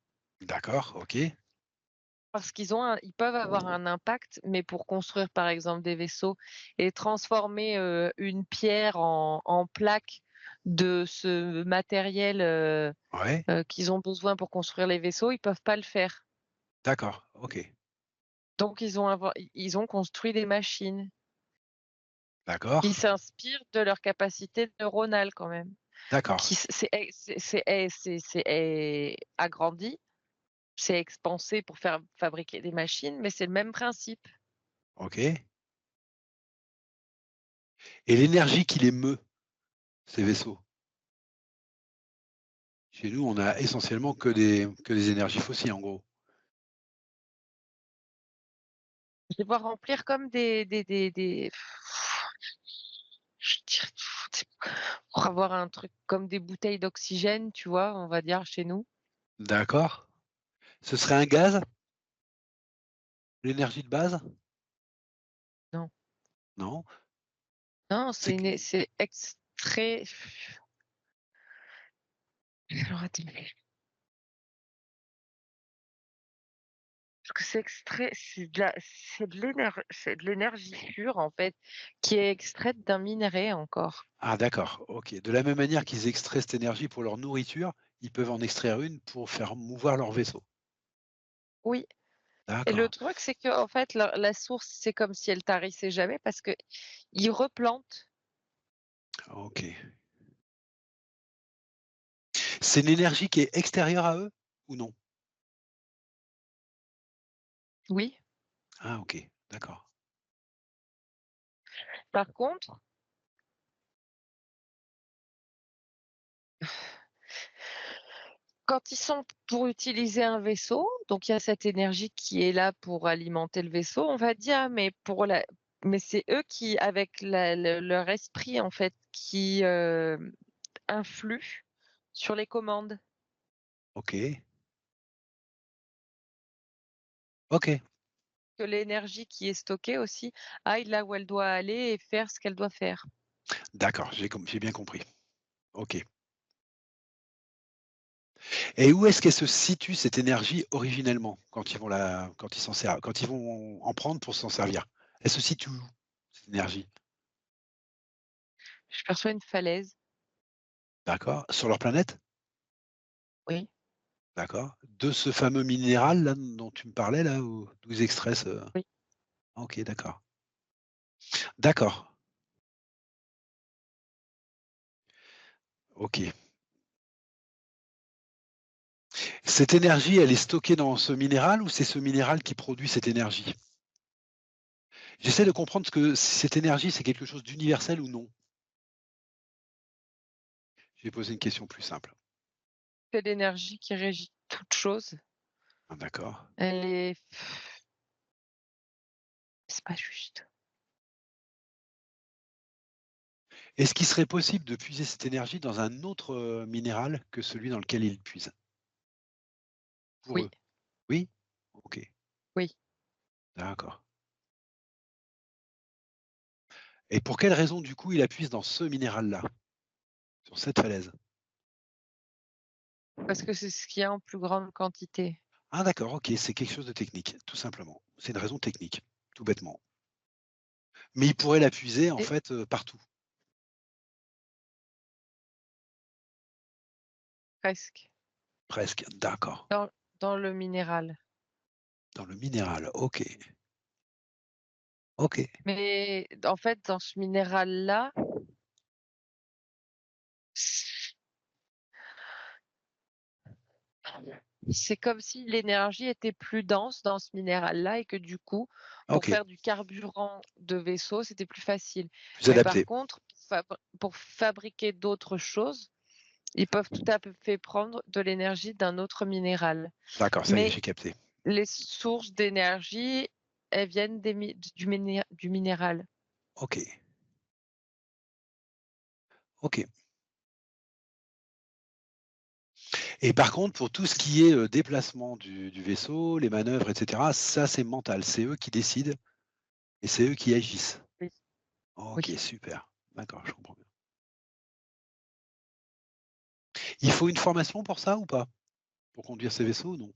d'accord, OK, Parce ils peuvent avoir un impact, mais pour construire, par exemple, des vaisseaux et transformer, une pierre en plaque de ce matériel, ouais, qu'ils ont besoin pour construire les vaisseaux, ils peuvent pas le faire. d'accord, OK, Donc ils ont construit des machines qui d'accord, s'inspirent de leur capacité neuronale quand même, d'accord, qui s c'est agrandi, c'est expansé pour faire fabriquer des machines, mais c'est le même principe. OK. Et l'énergie qui les meut, ces vaisseaux? Chez nous, on a essentiellement que des énergies fossiles, en gros. Je les vois remplir comme des je dirais pour avoir un truc comme des bouteilles d'oxygène, tu vois? On va dire chez nous. D'accord. Ce serait un gaz? L'énergie de base? Non, Non? non, C'est q c'est extrait alors attends, parce que c'est extrait c'est de l'énergie pure en fait, qui est extraite d'un minerai encore. Ah d'accord, OK. De la même manière qu'ils extraient cette énergie pour leur nourriture, ils peuvent en extraire une pour faire mouvoir leur vaisseau. Oui, et le D'accord, truc c'est qu'en fait la source, c'est comme si elle tarissait jamais parce qu'ils replantent. OK. C'est une énergie qui est extérieure à eux ou non? Oui, Ah OK, d'accord. par contre, Quand ils sont pour utiliser un vaisseau, donc il y a cette énergie qui est là pour alimenter le vaisseau, on va dire, mais c'est eux qui, avec leur esprit, en fait, qui, influent sur les commandes. OK. OK. Que l'énergie qui est stockée aussi aille là où elle doit aller et faire ce qu'elle doit faire. D'accord, j'ai bien compris. OK. Et où est-ce qu'elle se situe cette énergie originellement quand ils vont en prendre pour s'en servir? Elle se situe où cette énergie? Je perçois une falaise, D'accord. Sur leur planète? oui, D'accord. De ce fameux minéral là dont tu me parlais là, où d'où ils extraient ce oui. OK, d'accord. D'accord. OK. Cette énergie, elle est stockée dans ce minéral ou c'est ce minéral qui produit cette énergie? J'essaie de comprendre ce que si cette énergie, c'est quelque chose d'universel ou non? Je vais poser une question plus simple. C'est l'énergie qui régit toute chose. Ah d'accord. Elle est c'est pas juste. Est-ce qu'il serait possible de puiser cette énergie dans un autre, minéral que celui dans lequel ils puisent? Pour Oui, eux? Oui? OK, oui. d'accord. Et pour quelle raison, du coup, ils la puisent dans ce minéral-là? Sur cette falaise? Parce que c'est ce qu'il y a en plus grande quantité. Ah d'accord, OK, c'est quelque chose de technique, tout simplement. C'est une raison technique, tout bêtement. Mais ils pourraient la puiser, en Et fait, partout? presque. Presque, d'accord. Dans le minéral. Dans le minéral, OK, OK. Mais en fait, dans ce minéral-là, c'est comme si l'énergie était plus dense dans ce minéral-là et que du coup, pour OK, faire du carburant de vaisseau, c'était plus facile. plus Mais par adapté. contre, pour fabriquer d'autres choses, ils peuvent tout à fait prendre de l'énergie d'un autre minéral. D'accord, ça y est, Mais j'ai capté. les sources d'énergie, elles viennent du minéral. OK, OK. Et par contre, pour tout ce qui est, déplacement du vaisseau, les manœuvres et cetera, ça, c'est mental. C'est eux qui décident et c'est eux qui agissent. Oui, OK, oui. super. D'accord, je comprends bien. Il faut une formation pour ça ou pas? Pour conduire ces vaisseaux ou non?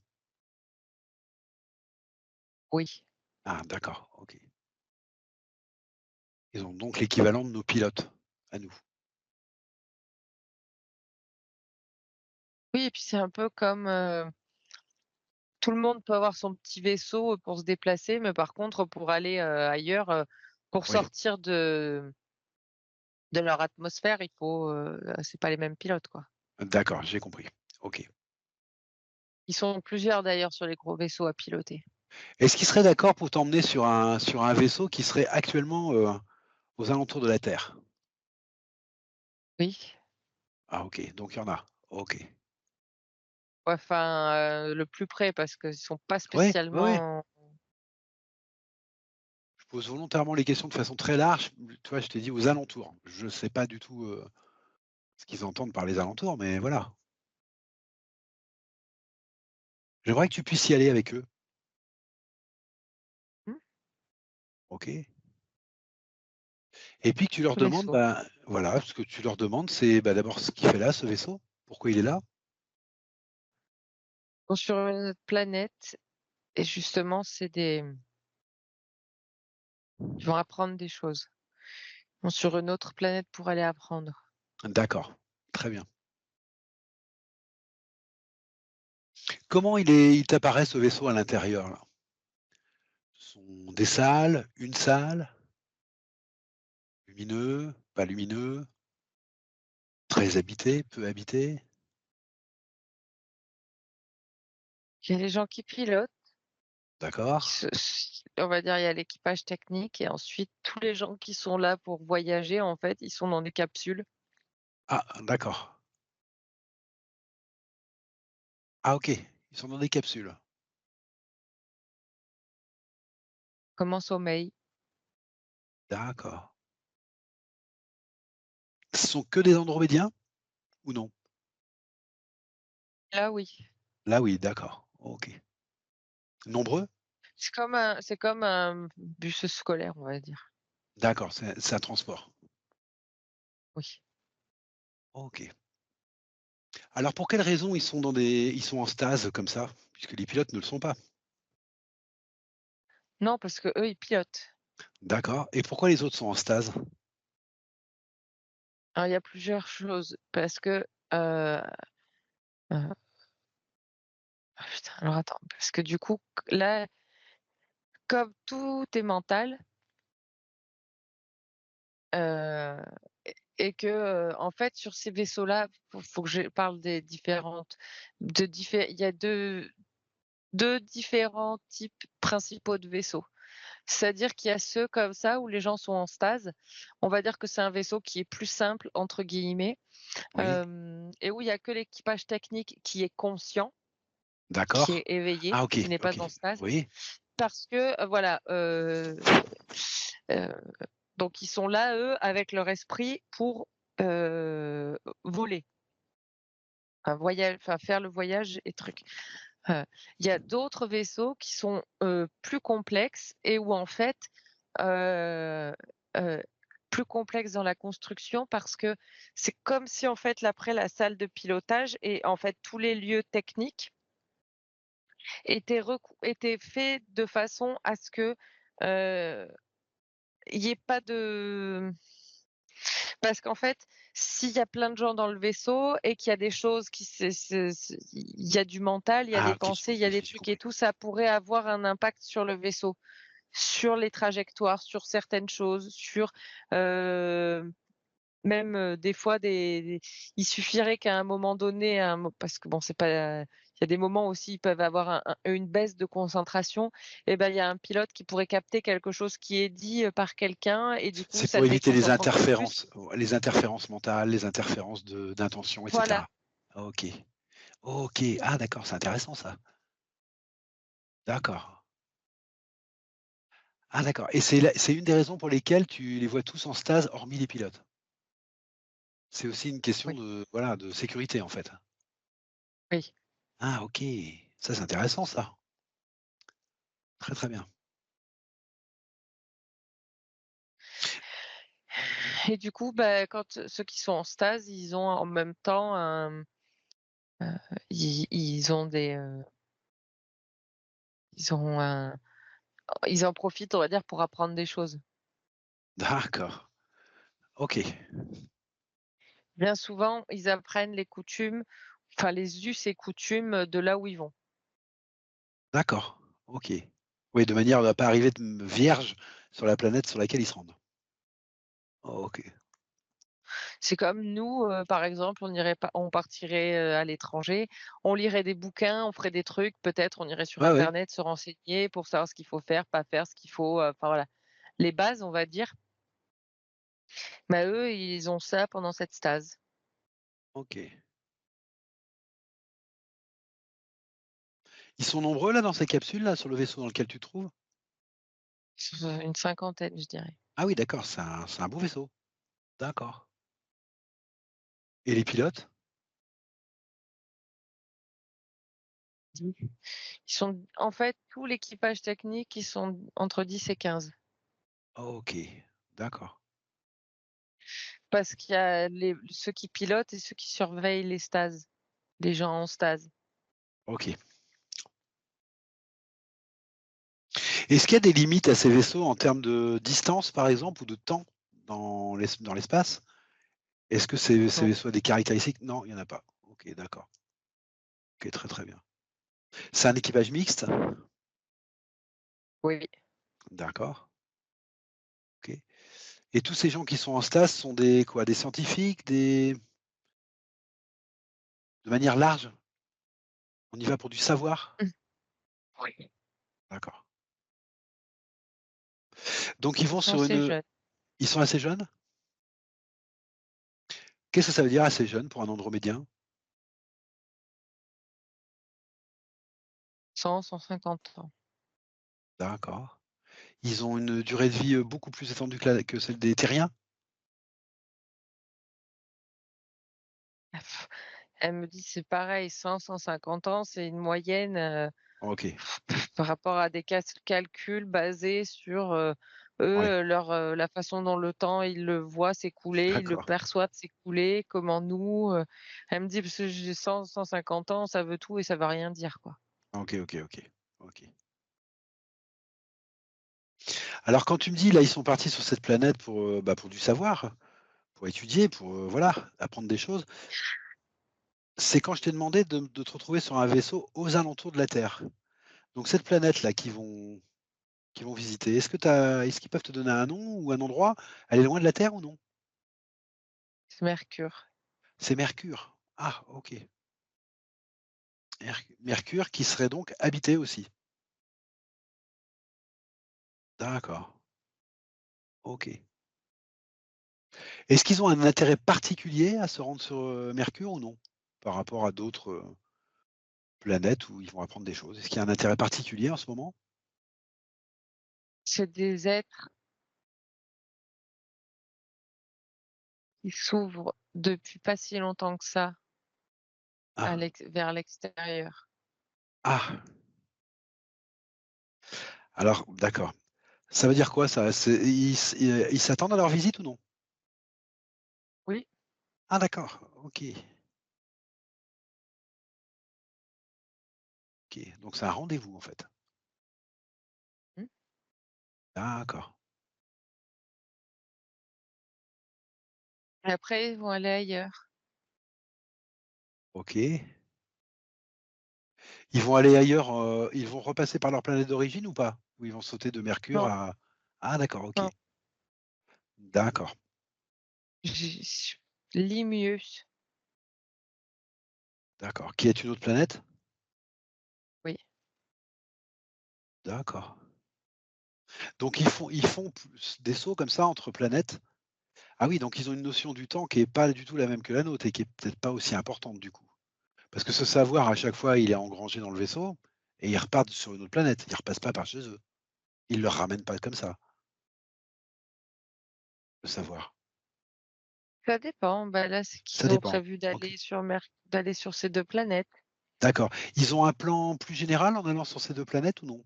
Oui. Ah d'accord, OK. Ils ont donc l'équivalent de nos pilotes, à nous. Oui et puis c'est un peu comme, tout le monde peut avoir son petit vaisseau pour se déplacer, mais par contre pour aller, ailleurs, pour Oui, sortir de leur atmosphère, c'est pas les mêmes pilotes, quoi. d'accord, j'ai compris. OK. Ils sont plusieurs d'ailleurs sur les gros vaisseaux à piloter. Est-ce qu'ils seraient d'accord pour t'emmener sur un vaisseau qui serait actuellement, aux alentours de la Terre? Oui. Ah OK, donc il y en a. OK. Ouais, enfin, le plus près parce qu'ils sont pas Oui, oui, oui. spécialement Je pose volontairement les questions de façon très large. Tu vois, je t'ai dit aux alentours. Je ne sais pas du tout, ce qu'ils entendent par les alentours, mais voilà. J'aimerais que tu puisses y aller avec eux. mmh, OK? Et puis que tu leur tous les demandes, sauts. bah, voilà, ce que tu leur demandes, c'est, bah, d'abord ce qu'il fait là, ce vaisseau, pourquoi il est là? Ils sont sur une autre planète et justement ils vont apprendre des choses. Ils vont sur une autre planète pour aller apprendre. D'accord, très bien. Comment il t'apparaît ce vaisseau à l'intérieur là? Ce sont des salles, une salle, lumineux, pas lumineux, très habité, peu habité? Il y a les gens qui pilotent. D'accord. On va dire, il y a l'équipage technique et ensuite tous les gens qui sont là pour voyager, en fait, ils sont dans des capsules. Ah d'accord. Ah OK, ils sont dans des capsules. comme en sommeil. D'accord. Ce sont que des andromédiens ou non? Là, oui. Là oui, d'accord. OK. Nombreux? C'est comme un bus scolaire, on va dire. D'accord, c'est un transport. Oui. OK. Alors pour quelles raisons ils sont en stase comme ça? Puisque les pilotes ne le sont pas? Non, parce qu'eux, ils pilotent. D'accord, et pourquoi les autres sont en stase? Alors, il y a plusieurs choses parce que, heu heu, ah putain, alors attends, parce que du coup, là, comme tout est mental, heu et que, en fait, sur ces vaisseaux-là, faut que je parle des différentes de diffé il y a deux différents types principaux de vaisseaux. C'est-à-dire qu'il y a ceux comme ça où les gens sont en stase. On va dire que c'est un vaisseau qui est «plus simple» entre guillemets, Oui, et où il y a que l'équipage technique qui est conscient, qui est d'accord. éveillé, Ah OK, qui n'est OK. pas en stase. Oui, Parce que, voilà, heu, donc ils sont là, eux, avec leur esprit pour, voler, enfin faire le voyage et trucs. Heu, il y a d'autres vaisseaux qui sont, plus complexes et où en fait, heu heu, plus complexes dans la construction parce que c'est comme si en fait après la salle de pilotage et en fait tous les lieux techniques étaient faits de façon à ce que, heu, il y ait pas de parce qu'en fait, s'il y a plein de gens dans le vaisseau et qu'il y a des choses qui il y a du mental, il y a ah des OK, pensées, il y a OK, des j'ai trucs et compris. tout, ça pourrait avoir un impact sur le vaisseau, sur les trajectoires, sur certaines choses, sur, heu, même, des fois il suffirait qu'à un moment donné, parce que bon, c'est pas il y a des moments aussi, ils peuvent avoir une baisse de concentration et ben, il y a un pilote qui pourrait capter quelque chose qui est dit, par quelqu'un et du coup, C'est ça pour le éviter déconcentre encore plus. les interférences mentales, les interférences d'intention et Voilà. cetera. OK. OK. Ah d'accord, c'est intéressant ça. D'accord. Ah d'accord, et c'est une des raisons pour lesquelles tu les vois tous en stase hormis les pilotes? C'est aussi une question Oui, de, voilà, de sécurité en fait? oui. Ah OK, ça c'est intéressant ça. Très, très bien. Et du coup, bah, quand, ceux qui sont en stase, ils ont en même temps heu, ils ont ils ont un ils en profitent, on va dire, pour apprendre des choses. D'accord. OK. Bien souvent, ils apprennent les coutumes, enfin les us et coutumes, de là où ils vont. D'accord. OK. Oui, de manière à ne pas arriver vierge sur la planète sur laquelle ils se rendent. OK. C'est comme nous, par exemple, on partirait, à l'étranger, on lirait des bouquins, on ferait des trucs, peut-être on irait sur Ouais, ouais. internet se renseigner pour savoir ce qu'il faut faire, pas faire, ce qu'il faut, enfin voilà. Les bases, on va dire, bah, eux, ils ont ça pendant cette stase. OK. Ils sont nombreux là dans ces capsules là, sur le vaisseau dans lequel tu te trouves? Une cinquantaine, je dirais. Ah oui d'accord, c'est un beau vaisseau. D'accord, et les pilotes? Mmh. Ils sont en fait, tout l'équipage technique, ils sont entre 10 et 15 OK, d'accord. parce qu'il y a ceux qui pilotent et ceux qui surveillent les stases, les gens en stase. OK. Est-ce qu'il y a des limites à ces vaisseaux en termes de distance, par exemple, ou de temps dans l'espace? Est-ce que ces Non. vaisseaux ont des caractéristiques? Non, il y en a pas. OK, d'accord. OK, très, très bien. C'est un équipage mixte? Oui. D'accord, OK, et tous ces gens qui sont en stage sont des quoi? Des scientifiques? De manière large? On y va pour du savoir? Mmh. Oui. D'accord. Donc Ils sont assez jeunes. ils sont assez jeunes? Qu'est-ce que ça veut dire assez jeune pour un andromédien? 100-150 ans. D'accord. Ils ont une durée de vie, beaucoup plus étendue que celle des terriens? Ah, elle me dit: «C'est pareil, 100-150 ans, c'est une moyenne, OK, par rapport à des calculs basés sur, eux, ouais, la façon dont le temps, ils le voient s'écouler, ils le d'accord. perçoivent s'écouler, comment nous, elle me dit: «Parce que j'ai 100-150 ans, ça veut tout et ça veut rien dire, quoi». OK, OK, OK, OK. Alors quand tu me dis là, ils sont partis sur cette planète pour du savoir, pour étudier, voilà, apprendre des choses, c'est quand je t'ai demandé de te retrouver sur un vaisseau aux alentours de la Terre. Donc cette planète-là qu'ils vont visiter, est-ce qu'ils peuvent te donner un nom ou un endroit? Elle est loin de la Terre ou non? C'est Mercure. C'est Mercure. Ah OK. Mercure qui serait donc habité aussi? D'accord, OK. Est-ce qu'ils ont un intérêt particulier à se rendre sur, Mercure ou non? Par rapport à d'autres, planètes où ils vont apprendre des choses? Est-ce qu'il y a un intérêt particulier en ce moment? C'est des êtres qui s'ouvrent depuis pas si longtemps que ça à Ah, vers l'extérieur. ah! Alors d'accord. Ça veut dire quoi ça? Ils s'attendent à leur visite ou non? Oui. Ah d'accord, OK, OK. Donc c'est un rendez-vous en fait? Mmh. D'accord, Et après, ils vont aller ailleurs. OK. Ils vont aller ailleurs, ils vont repasser par leur planète d'origine ou pas? Ou ils vont sauter de Mercure Non, à ah d'accord, OK. non, D'accord, j Limnius, d'accord. Qui est une autre planète? oui. D'accord. Donc ils font des sauts comme ça entre planètes? Ah oui, donc ils ont une notion du temps qui est pas du tout la même que la nôtre et qui est peut-être pas aussi importante du coup? Parce que ce savoir à chaque fois, il est engrangé dans le vaisseau et ils repartent sur une autre planète. Ils repassent pas par chez eux. Ils le ramènent pas comme ça, le savoir. Ça dépend, bah, là, c'est Ça qu'ils ont dépend. prévu OK. d'aller sur ces 2 planètes. D'accord. Ils ont un plan plus général en allant sur ces 2 planètes ou non?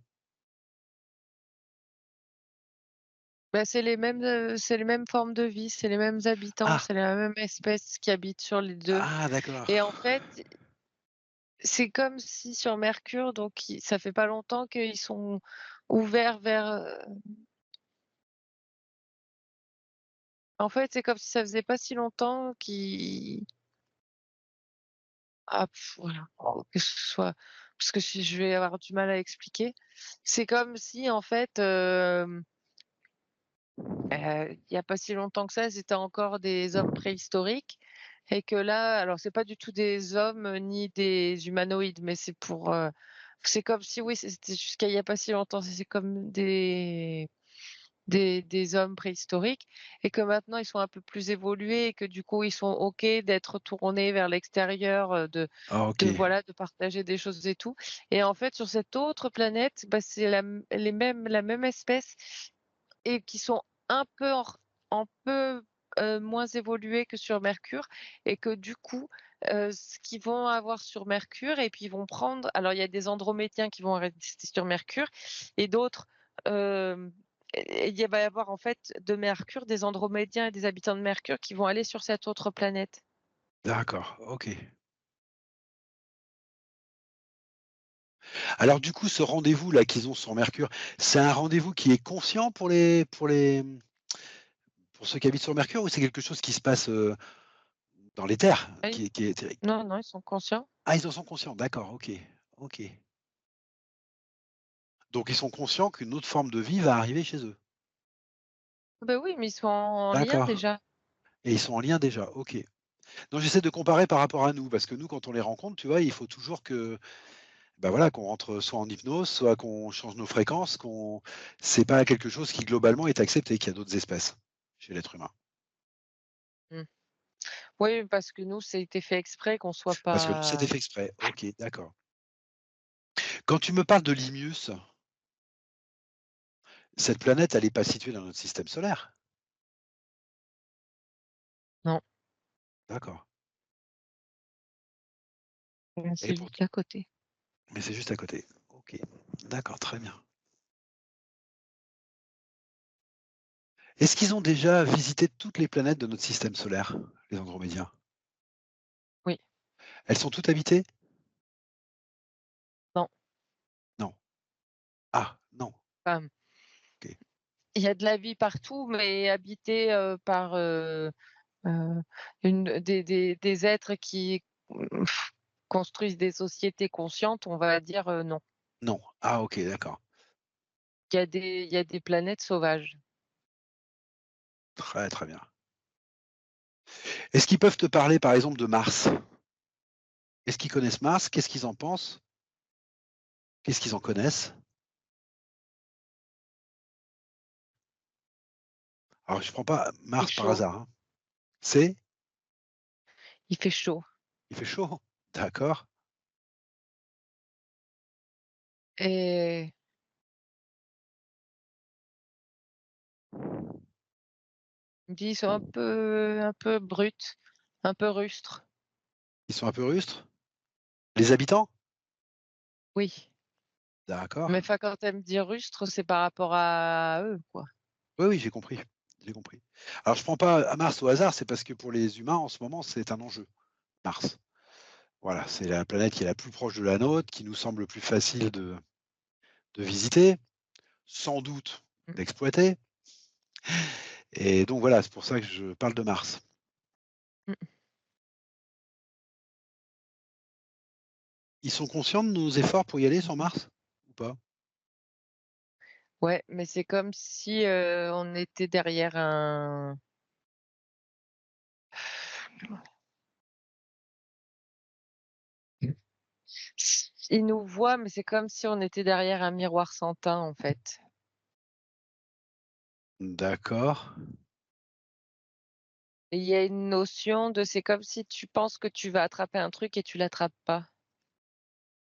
Bah, c'est les mêmes formes de vie, c'est les mêmes habitants, Ah! c'est la même espèce qui habite sur les 2. Ah d'accord. Et en fait, c'est comme si sur Mercure, donc ça fait pas longtemps qu'ils sont ouverts vers, en fait, c'est comme si ça faisait pas si longtemps qu'ils voilà, que ce soit parce que si je vais avoir du mal à expliquer. C'est comme si en fait, il y a pas si longtemps que ça, c'était encore des hommes préhistoriques et que là alors c'est pas du tout des hommes, ni des humanoïdes, mais c'est comme si oui, c'était jusqu'à il y a pas si longtemps, c'est comme des hommes préhistoriques et que maintenant ils sont un peu plus évolués et que du coup ils sont OK d'être tournés vers l'extérieur, Ah de OK. voilà, de partager des choses et tout. Et en fait sur cette autre planète, bah, c'est la même espèce et qui sont un peu, moins évolués que sur Mercure et que du coup, ce qu'ils vont avoir sur Mercure et puis ils vont prendre alors il y a des Andromédiens qui vont rester sur Mercure et d'autres, hem et il va y avoir en fait de Mercure des Andromédiens et des habitants de Mercure qui vont aller sur cette autre planète. D'accord, OK. Alors du coup, ce rendez-vous-là qu'ils ont sur Mercure, c'est un rendez-vous qui est conscient pour ceux qui habitent sur Mercure ou c'est quelque chose qui se passe, dans les terres? Oui. Qui est Non, non, ils sont conscients. ah, ils en sont conscients, d'accord, OK. OK. Donc ils sont conscients qu'une autre forme de vie va arriver chez eux? Bah, oui, mais ils sont en lien D'accord déjà. et ils sont en lien déjà, OK. Non, j'essaie de comparer par rapport à nous parce que nous, quand on les rencontre, tu vois, il faut toujours que, bah, voilà, qu'on rentre soit en hypnose, soit qu'on change nos fréquences, c'est pas quelque chose qui globalement est accepté, qu'il y a d'autres espèces chez l'être humain. Mmh. Oui, parce que nous, ça a été fait exprès qu'on soit Parce que nous, c'était pas fait exprès. OK, d'accord. Quand tu me parles de Limnius, cette planète, elle est pas située dans notre système solaire? Non, D'accord. Et c'est pour juste à côté. mais c'est juste à côté. OK. D'accord, très bien. Est-ce qu'ils ont déjà visité toutes les planètes de notre système solaire, les Andromédiens? Oui, Elles sont toutes habitées? non, Non. Ah, non. enfin, OK. il y a de la vie partout, mais habité, par, une des êtres qui, mmh, construisent des sociétés conscientes, on va dire, non. Non. Ah OK, d'accord. Il y a des planètes sauvages. Très, très bien. Est-ce qu'ils peuvent te parler, par exemple, de Mars? Est-ce qu'ils connaissent Mars? Qu'est-ce qu'ils en pensent? Qu'est-ce qu'ils en connaissent? Alors je prends pas Il Mars fait par chaud, hasard, hein. C'est? il fait chaud Il fait chaud? D'accord. et il me dit: «Ils sont un peu bruts, un peu rustres». Ils sont un peu rustres? Les habitants? Oui, D'accord. mais enfin, quand elle me dit rustre, c'est par rapport à eux, quoi. Oui, oui, j'ai compris, j'ai compris. Alors je prends pas à Mars au hasard, c'est parce que pour les humains, en ce moment, c'est un enjeu, Mars. Voilà, c'est la planète qui est la plus proche de la nôtre, qui nous semble le plus facile de visiter, sans doute Mmh, d'exploiter et donc voilà, c'est pour ça que je parle de Mars. mmh. Ils sont conscients de nos efforts pour y aller sur Mars? Ou pas? Ouais, mais c'est comme si, on était derrière un ils nous voient, mais c'est comme si on était derrière un miroir sans teint, en fait. D'accord, Et il y a une notion de c'est comme si tu penses que tu vas attraper un truc et tu l'attrapes pas.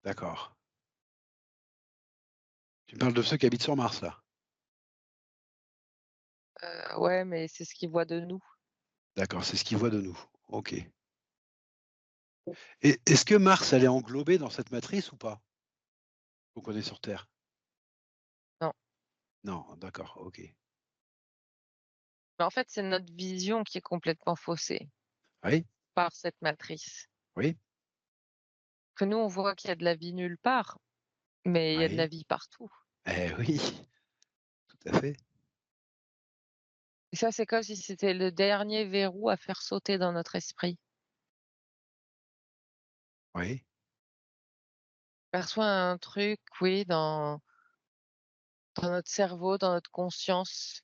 d'accord. Tu me parles de ceux qui habitent sur Mars, là? Ouais, mais c'est ce qu'ils voient de nous. D'accord, c'est ce qu'ils voient de nous. OK. Et est-ce que Mars, elle est englobée dans cette matrice ou pas? Qu'on connaît sur Terre? Non. Non, d'accord, OK. Mais en fait, c'est notre vision qui est complètement faussée Oui, par cette matrice. oui, Que nous, on voit qu'il y a de la vie nulle part, mais il y a de la oui. vie partout. Eh oui, tout à fait. Et ça, c'est comme si c'était le dernier verrou à faire sauter dans notre esprit. Oui, On perçoit un truc, oui, dans notre cerveau, dans notre conscience,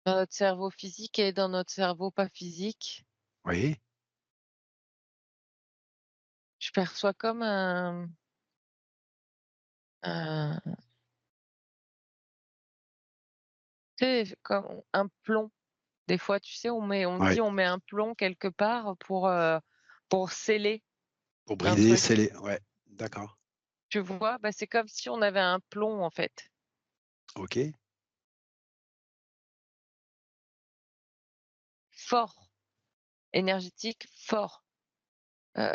dans notre cerveau physique et dans notre cerveau pas physique. oui, Je perçois comme un tu sais, comme un plomb. Des fois, tu sais, on oui. dit: «On met un plomb quelque part pour sceller Pour un brider, truc». sceller, ouais, d'accord. Tu vois? Bah, c'est comme si on avait un plomb, en fait, OK. fort, énergétique, fort. Heu,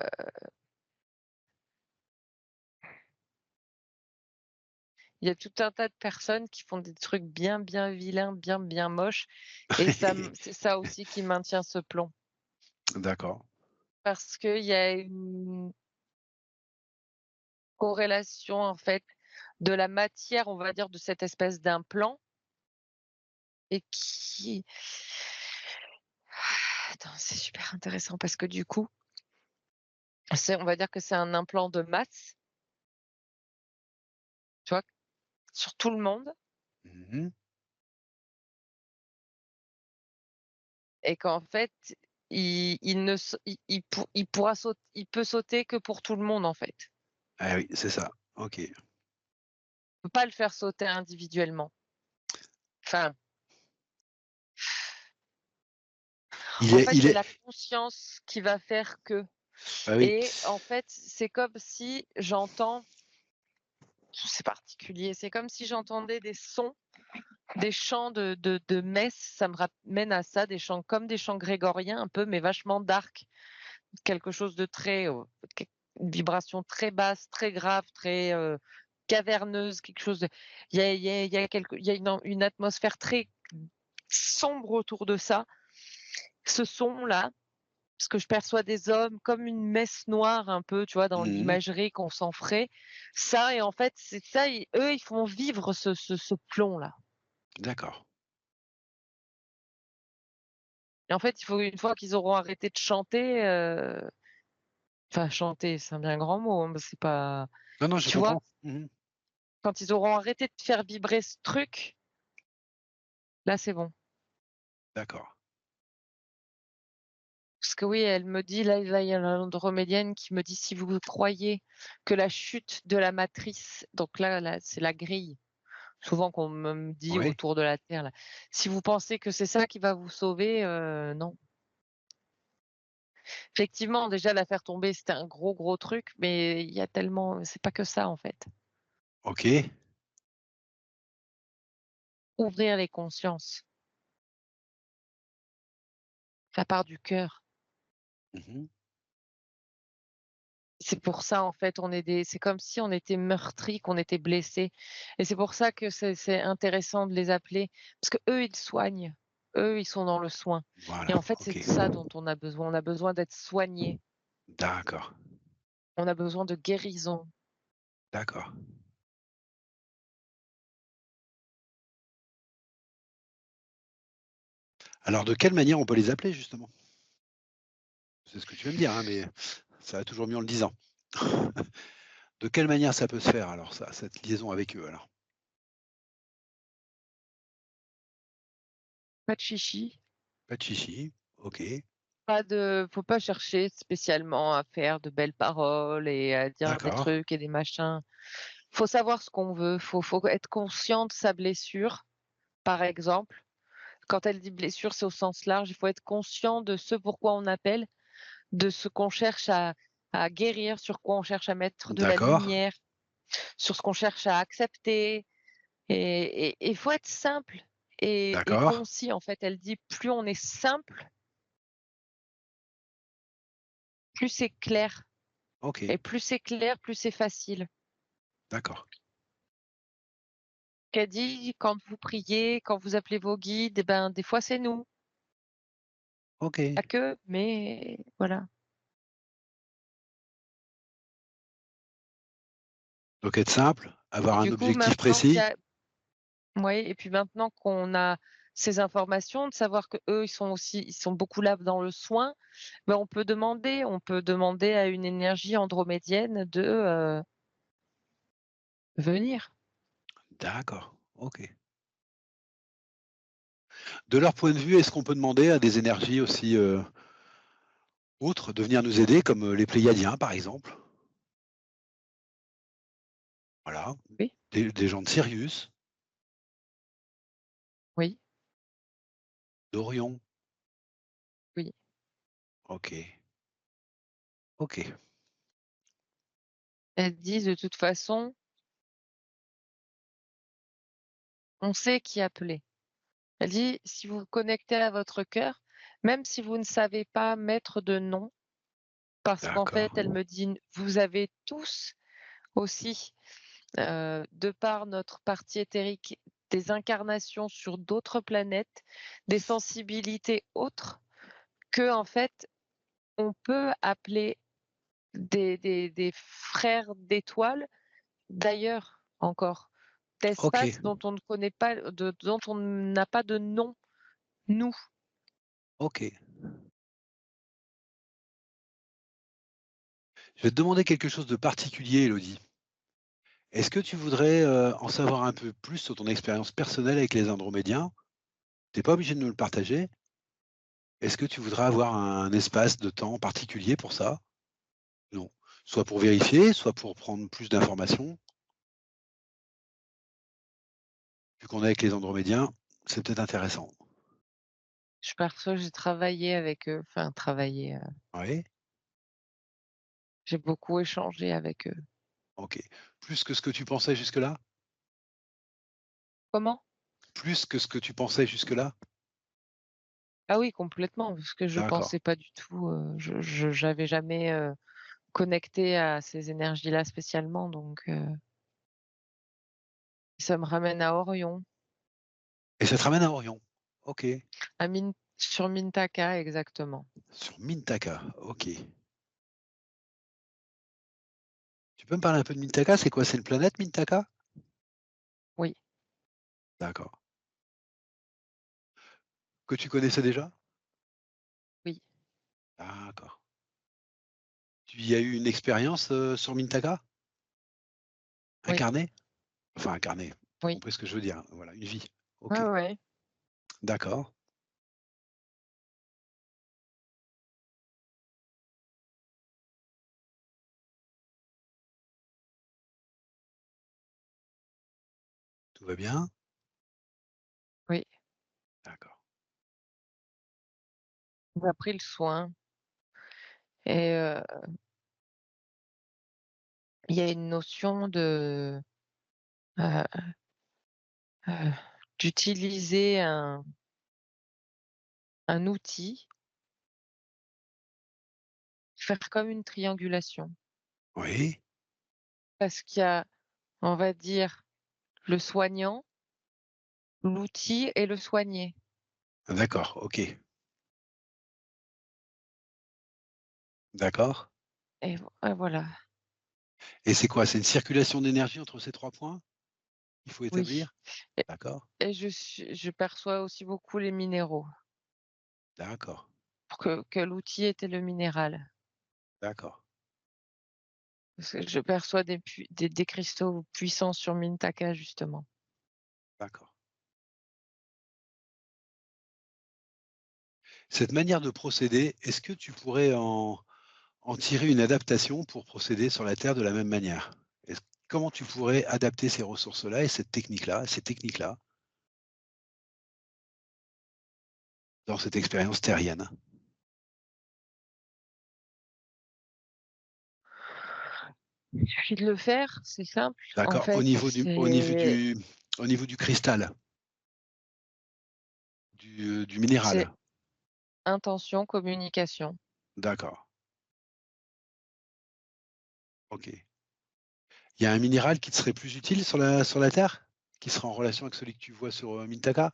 il y a tout un tas de personnes qui font des trucs bien, bien vilains, bien, bien moches et c'est ça aussi qui maintient ce plomb. D'accord. Parce qu'il y a une corrélation, en fait, de la matière, on va dire, de cette espèce d'implant et qui attends, c'est super intéressant parce que du coup, on va dire que c'est un implant de masse, tu vois? Sur tout le monde Mmh. et qu'en fait, il ne sau il pourra il peut sauter que pour tout le monde, en fait. Ah oui, c'est ça. OK. On peut pas le faire sauter individuellement. Enfin, Il en est fait, il c'est est la conscience qui va faire que ah oui, et en fait, c'est comme si j'entends. c'est particulier. C'est comme si j'entendais des sons, des chants de messe, ça me ramène à ça, des chants comme des chants grégoriens un peu, mais vachement dark. Quelque chose de très, qu une vibration très basse, très grave, très, caverneuse, quelque chose de il y a une atmosphère très sombre autour de ça. Ce son-là, parce que je perçois des hommes comme une messe noire un peu, tu vois, dans Mmh. l'imagerie qu'on s'en ferait. Ça et en fait, c'est ça, eux, ils font vivre ce plomb-là D'accord. et en fait, il faut une fois qu'ils auront arrêté de chanter, enfin chanter, c'est un bien grand mot, hein, c'est pas Non, non, je tu vois? comprends. Mmh. Quand ils auront arrêté de faire vibrer ce truc, là, c'est bon. D'accord. Parce que oui, elle me dit là, il y a l'andromédienne qui me dit: «Si vous croyez que la chute de la matrice», donc là, c'est la grille, souvent qu'on me dit Oui. autour de la Terre là. «Si vous pensez que c'est ça qui va vous sauver, non». Effectivement, déjà la faire tomber, c'était un gros, gros truc, mais il y a tellement c'est pas que ça, en fait. OK. Ouvrir les consciences, ça part du cœur. Mmh. C'est pour ça, en fait, c'est comme si on était meurtris, qu'on était blessés et c'est pour ça que c'est intéressant de les appeler parce qu'eux, ils soignent. Eux, ils sont dans le soin et Voilà, en fait, c'est OK. de ça dont on a besoin. On a besoin d'être soignés. D'accord, On a besoin de guérison. d'accord. Alors de quelle manière on peut les appeler justement? C'est ce que tu viens de dire, hein, mais ça va toujours mieux en le disant. De quelle manière ça peut se faire alors ça, cette liaison avec eux alors? Pas de chichi, Pas de chichi, OK, faut pas chercher spécialement à faire de belles paroles et à dire des d'accord, trucs et des machins. Faut savoir ce qu'on veut. Faut être conscient de sa blessure, par exemple. Quand elle dit blessure, c'est au sens large. Il faut être conscient de ce pourquoi on appelle, de ce qu'on cherche à guérir, sur quoi on cherche à mettre de la d'accord, lumière, sur ce qu'on cherche à accepter. Et il faut être simple et d'accord, concis. En fait, elle dit plus on est simple, plus c'est clair. OK, Et plus c'est clair, plus c'est facile. d'accord, Elle dit quand vous priez, quand vous appelez vos guides, eh ben, des fois c'est nous, OK. pas que, mais voilà. Donc être simple, Et avoir un du coup, objectif maintenant qu'il y précis. a ouais et puis maintenant qu'on a ces informations, de savoir qu'eux, ils sont beaucoup là dans le soin, ben, on peut demander à une énergie andromédienne de, venir. D'accord, OK. De leur point de vue, est-ce qu'on peut demander à des énergies aussi, autres de venir nous aider comme, les Pléiadiens par exemple? Voilà, Oui, des gens de Sirius, oui, d'Orion. oui. OK, OK, Elles disent de toute façon, on sait qui appeler. Elle dit: «Si vous vous connectez à votre cœur, même si vous ne savez pas mettre de nom», parce qu'en fait, d'accord. elle me dit: «Vous avez tous aussi, de par notre partie éthérique, des incarnations sur d'autres planètes, des sensibilités autres que en fait, on peut appeler des frères d'étoiles, d'ailleurs encore, OK, d'espaces dont on ne connaît pas dont on n'a pas de nom, nous». OK. Je vais te demander quelque chose de particulier, Élodie. Est-ce que tu voudrais, en savoir un peu plus sur ton expérience personnelle avec les Andromédiens? Tu es pas obligé de nous le partager. Est-ce que tu voudrais avoir un espace de temps particulier pour ça? Non. Soit pour vérifier, soit pour prendre plus d'informations. Vu qu'on est avec les Andromédiens, c'est peut-être intéressant. Je perçois que j'ai travaillé avec eux, enfin travaillé, Oui, j'ai beaucoup échangé avec eux. OK. Plus que ce que tu pensais jusque-là? Comment? Plus que ce que tu pensais jusque-là? Ah oui, complètement, parce que je D'accord. pensais pas du tout, je j'avais jamais, connecté à ces énergies-là spécialement, donc ça me ramène à Orion, Et ça te ramène à Orion? OK. Sur Mintaka exactement. Sur Mintaka, OK. Tu peux me parler un peu de Mintaka? C'est quoi? C'est une planète Mintaka? Oui, D'accord. Que tu connaissais déjà? oui, D'accord. Tu y as eu une expérience, sur Mintaka? oui, Incarnée? Enfin incarnée, tu as oui. compris ce que je veux dire, voilà, une vie. Ouais, OK. ouais. D'accord. Tout va bien? Oui. D'accord. On a pris le soin et il y a une notion de, heu heu, d'utiliser un outil, faire comme une triangulation. Oui. Parce qu'il y a, on va dire, le soignant, l'outil et le soigné D'accord, OK. D'accord. et voilà. Et c'est quoi? C'est une circulation d'énergie entre ces 3 points? Il faut Oui établir? et D'accord, je perçois aussi beaucoup les minéraux, d'accord, pour que l'outil était le minéral. d'accord, Parce que je perçois des cristaux puissants sur Mintaka justement. d'accord. Cette manière de procéder, est-ce que tu pourrais en tirer une adaptation pour procéder sur la Terre de la même manière? Est-ce comment tu pourrais adapter ces ressources-là et cette technique-là, ces techniques-là, dans cette expérience terrienne? Il suffit de le faire, c'est simple. En D'accord, fait, c'est au niveau du cristal, du minéral? c'est intention, communication. D'accord, OK. Il y a un minéral qui te serait plus utile sur la Terre? Qui serait en relation avec celui que tu vois sur, Mintaka?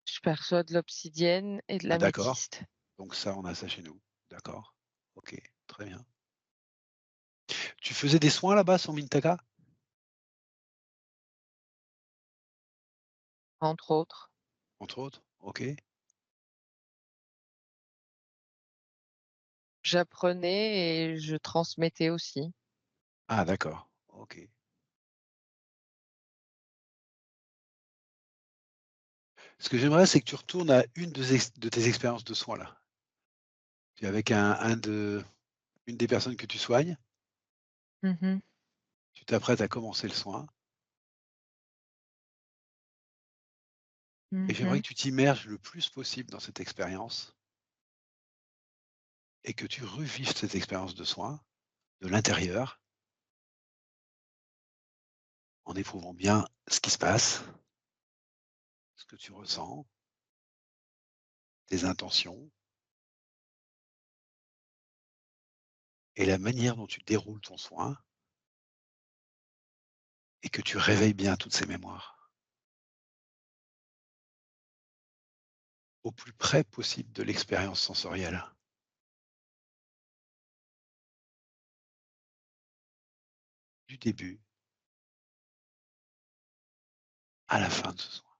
Je perçois de l'obsidienne et de Ah d'accord, l'améthyste, donc ça, on a ça chez nous. D'accord, OK, très bien. Tu faisais des soins là-bas sur Mintaka? entre autres. Entre autres? OK. J'apprenais et je transmettais aussi. Ah d'accord, OK. Ce que j'aimerais, c'est que tu retournes à une de tes expériences de soins là. Puis avec une des personnes que tu soignes, Mmh mh. tu t'apprêtes à commencer le soin et Mmh j'aimerais mh. que tu t'immerges le plus possible dans cette expérience et que tu revives cette expérience de soin de l'intérieur, en éprouvant bien ce qui se passe, ce que tu ressens, tes intentions et la manière dont tu déroules ton soin et que tu réveilles bien toutes ces mémoires, au plus près possible de l'expérience sensorielle, du début à la fin de ce soin.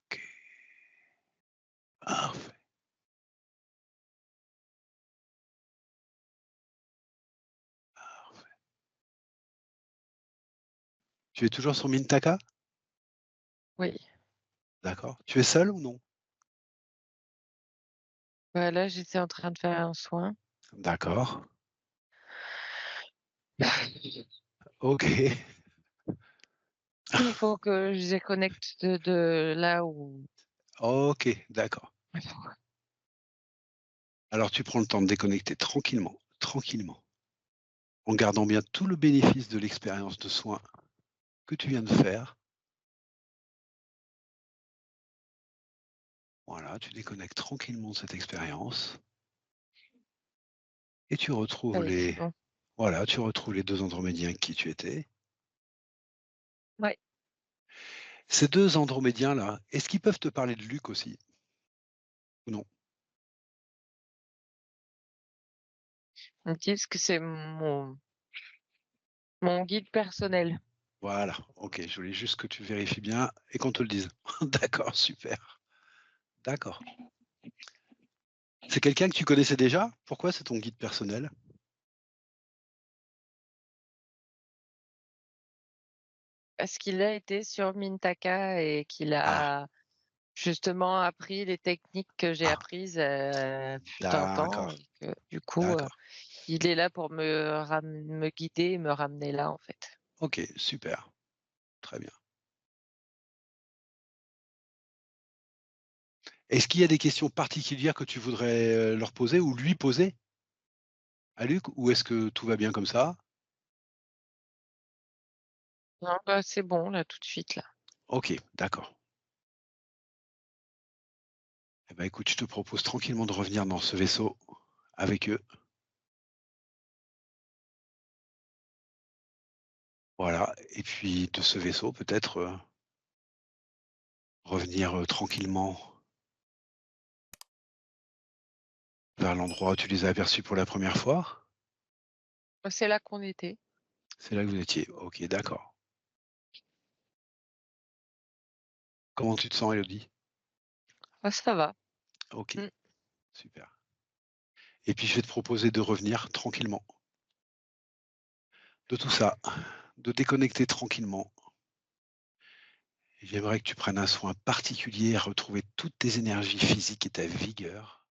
OK, parfait, parfait. Tu es toujours sur Mintaka? Oui. D'accord. Tu es seul ou non? Bah, là, j'étais en train de faire un soin. D'accord. OK. Il faut que je déconnecte de là où OK, d'accord. Alors tu prends le temps de déconnecter tranquillement, tranquillement, en gardant bien tout le bénéfice de l'expérience de soin que tu viens de faire. Voilà, tu déconnectes tranquillement de cette expérience et tu retrouves les Effectivement. voilà, tu retrouves les 2 andromédiens avec qui tu étais. Ouais. Ces 2 andromédiens-là, est-ce qu'ils peuvent te parler de Luc aussi? Ou non? Ils me disent que c'est mon guide personnel. Voilà, OK, je voulais juste que tu vérifies bien et qu'on te le dise. D'accord, super. D'accord. C'est quelqu'un que tu connaissais déjà? Pourquoi c'est ton guide personnel? Parce qu'il a été sur Mintaka et qu'il Ah, a justement appris les techniques que j'ai ah, apprises, fut un temps d'accord, et que du coup, d'accord. il est là pour me guider et me ramener là, en fait. OK, super, très bien. Est-ce qu'il y a des questions particulières que tu voudrais, leur poser ou lui poser à Luc? Ou est-ce que tout va bien comme ça? Non, bah, c'est bon là, tout de suite là. OK, d'accord. Eh ben, écoute, je te propose tranquillement de revenir dans ce vaisseau avec eux. Voilà et puis de ce vaisseau peut-être, revenir, tranquillement vers l'endroit où tu les as aperçus pour la première fois? Bah, c'est là qu'on était. C'est là que vous étiez? OK, d'accord. Comment tu te sens, Élodie? Ah, ça va. OK, Mmh. super et puis je vais te proposer de revenir tranquillement de tout ça, de déconnecter tranquillement. J'aimerais que tu prennes un soin particulier à retrouver toutes tes énergies physiques et ta vigueur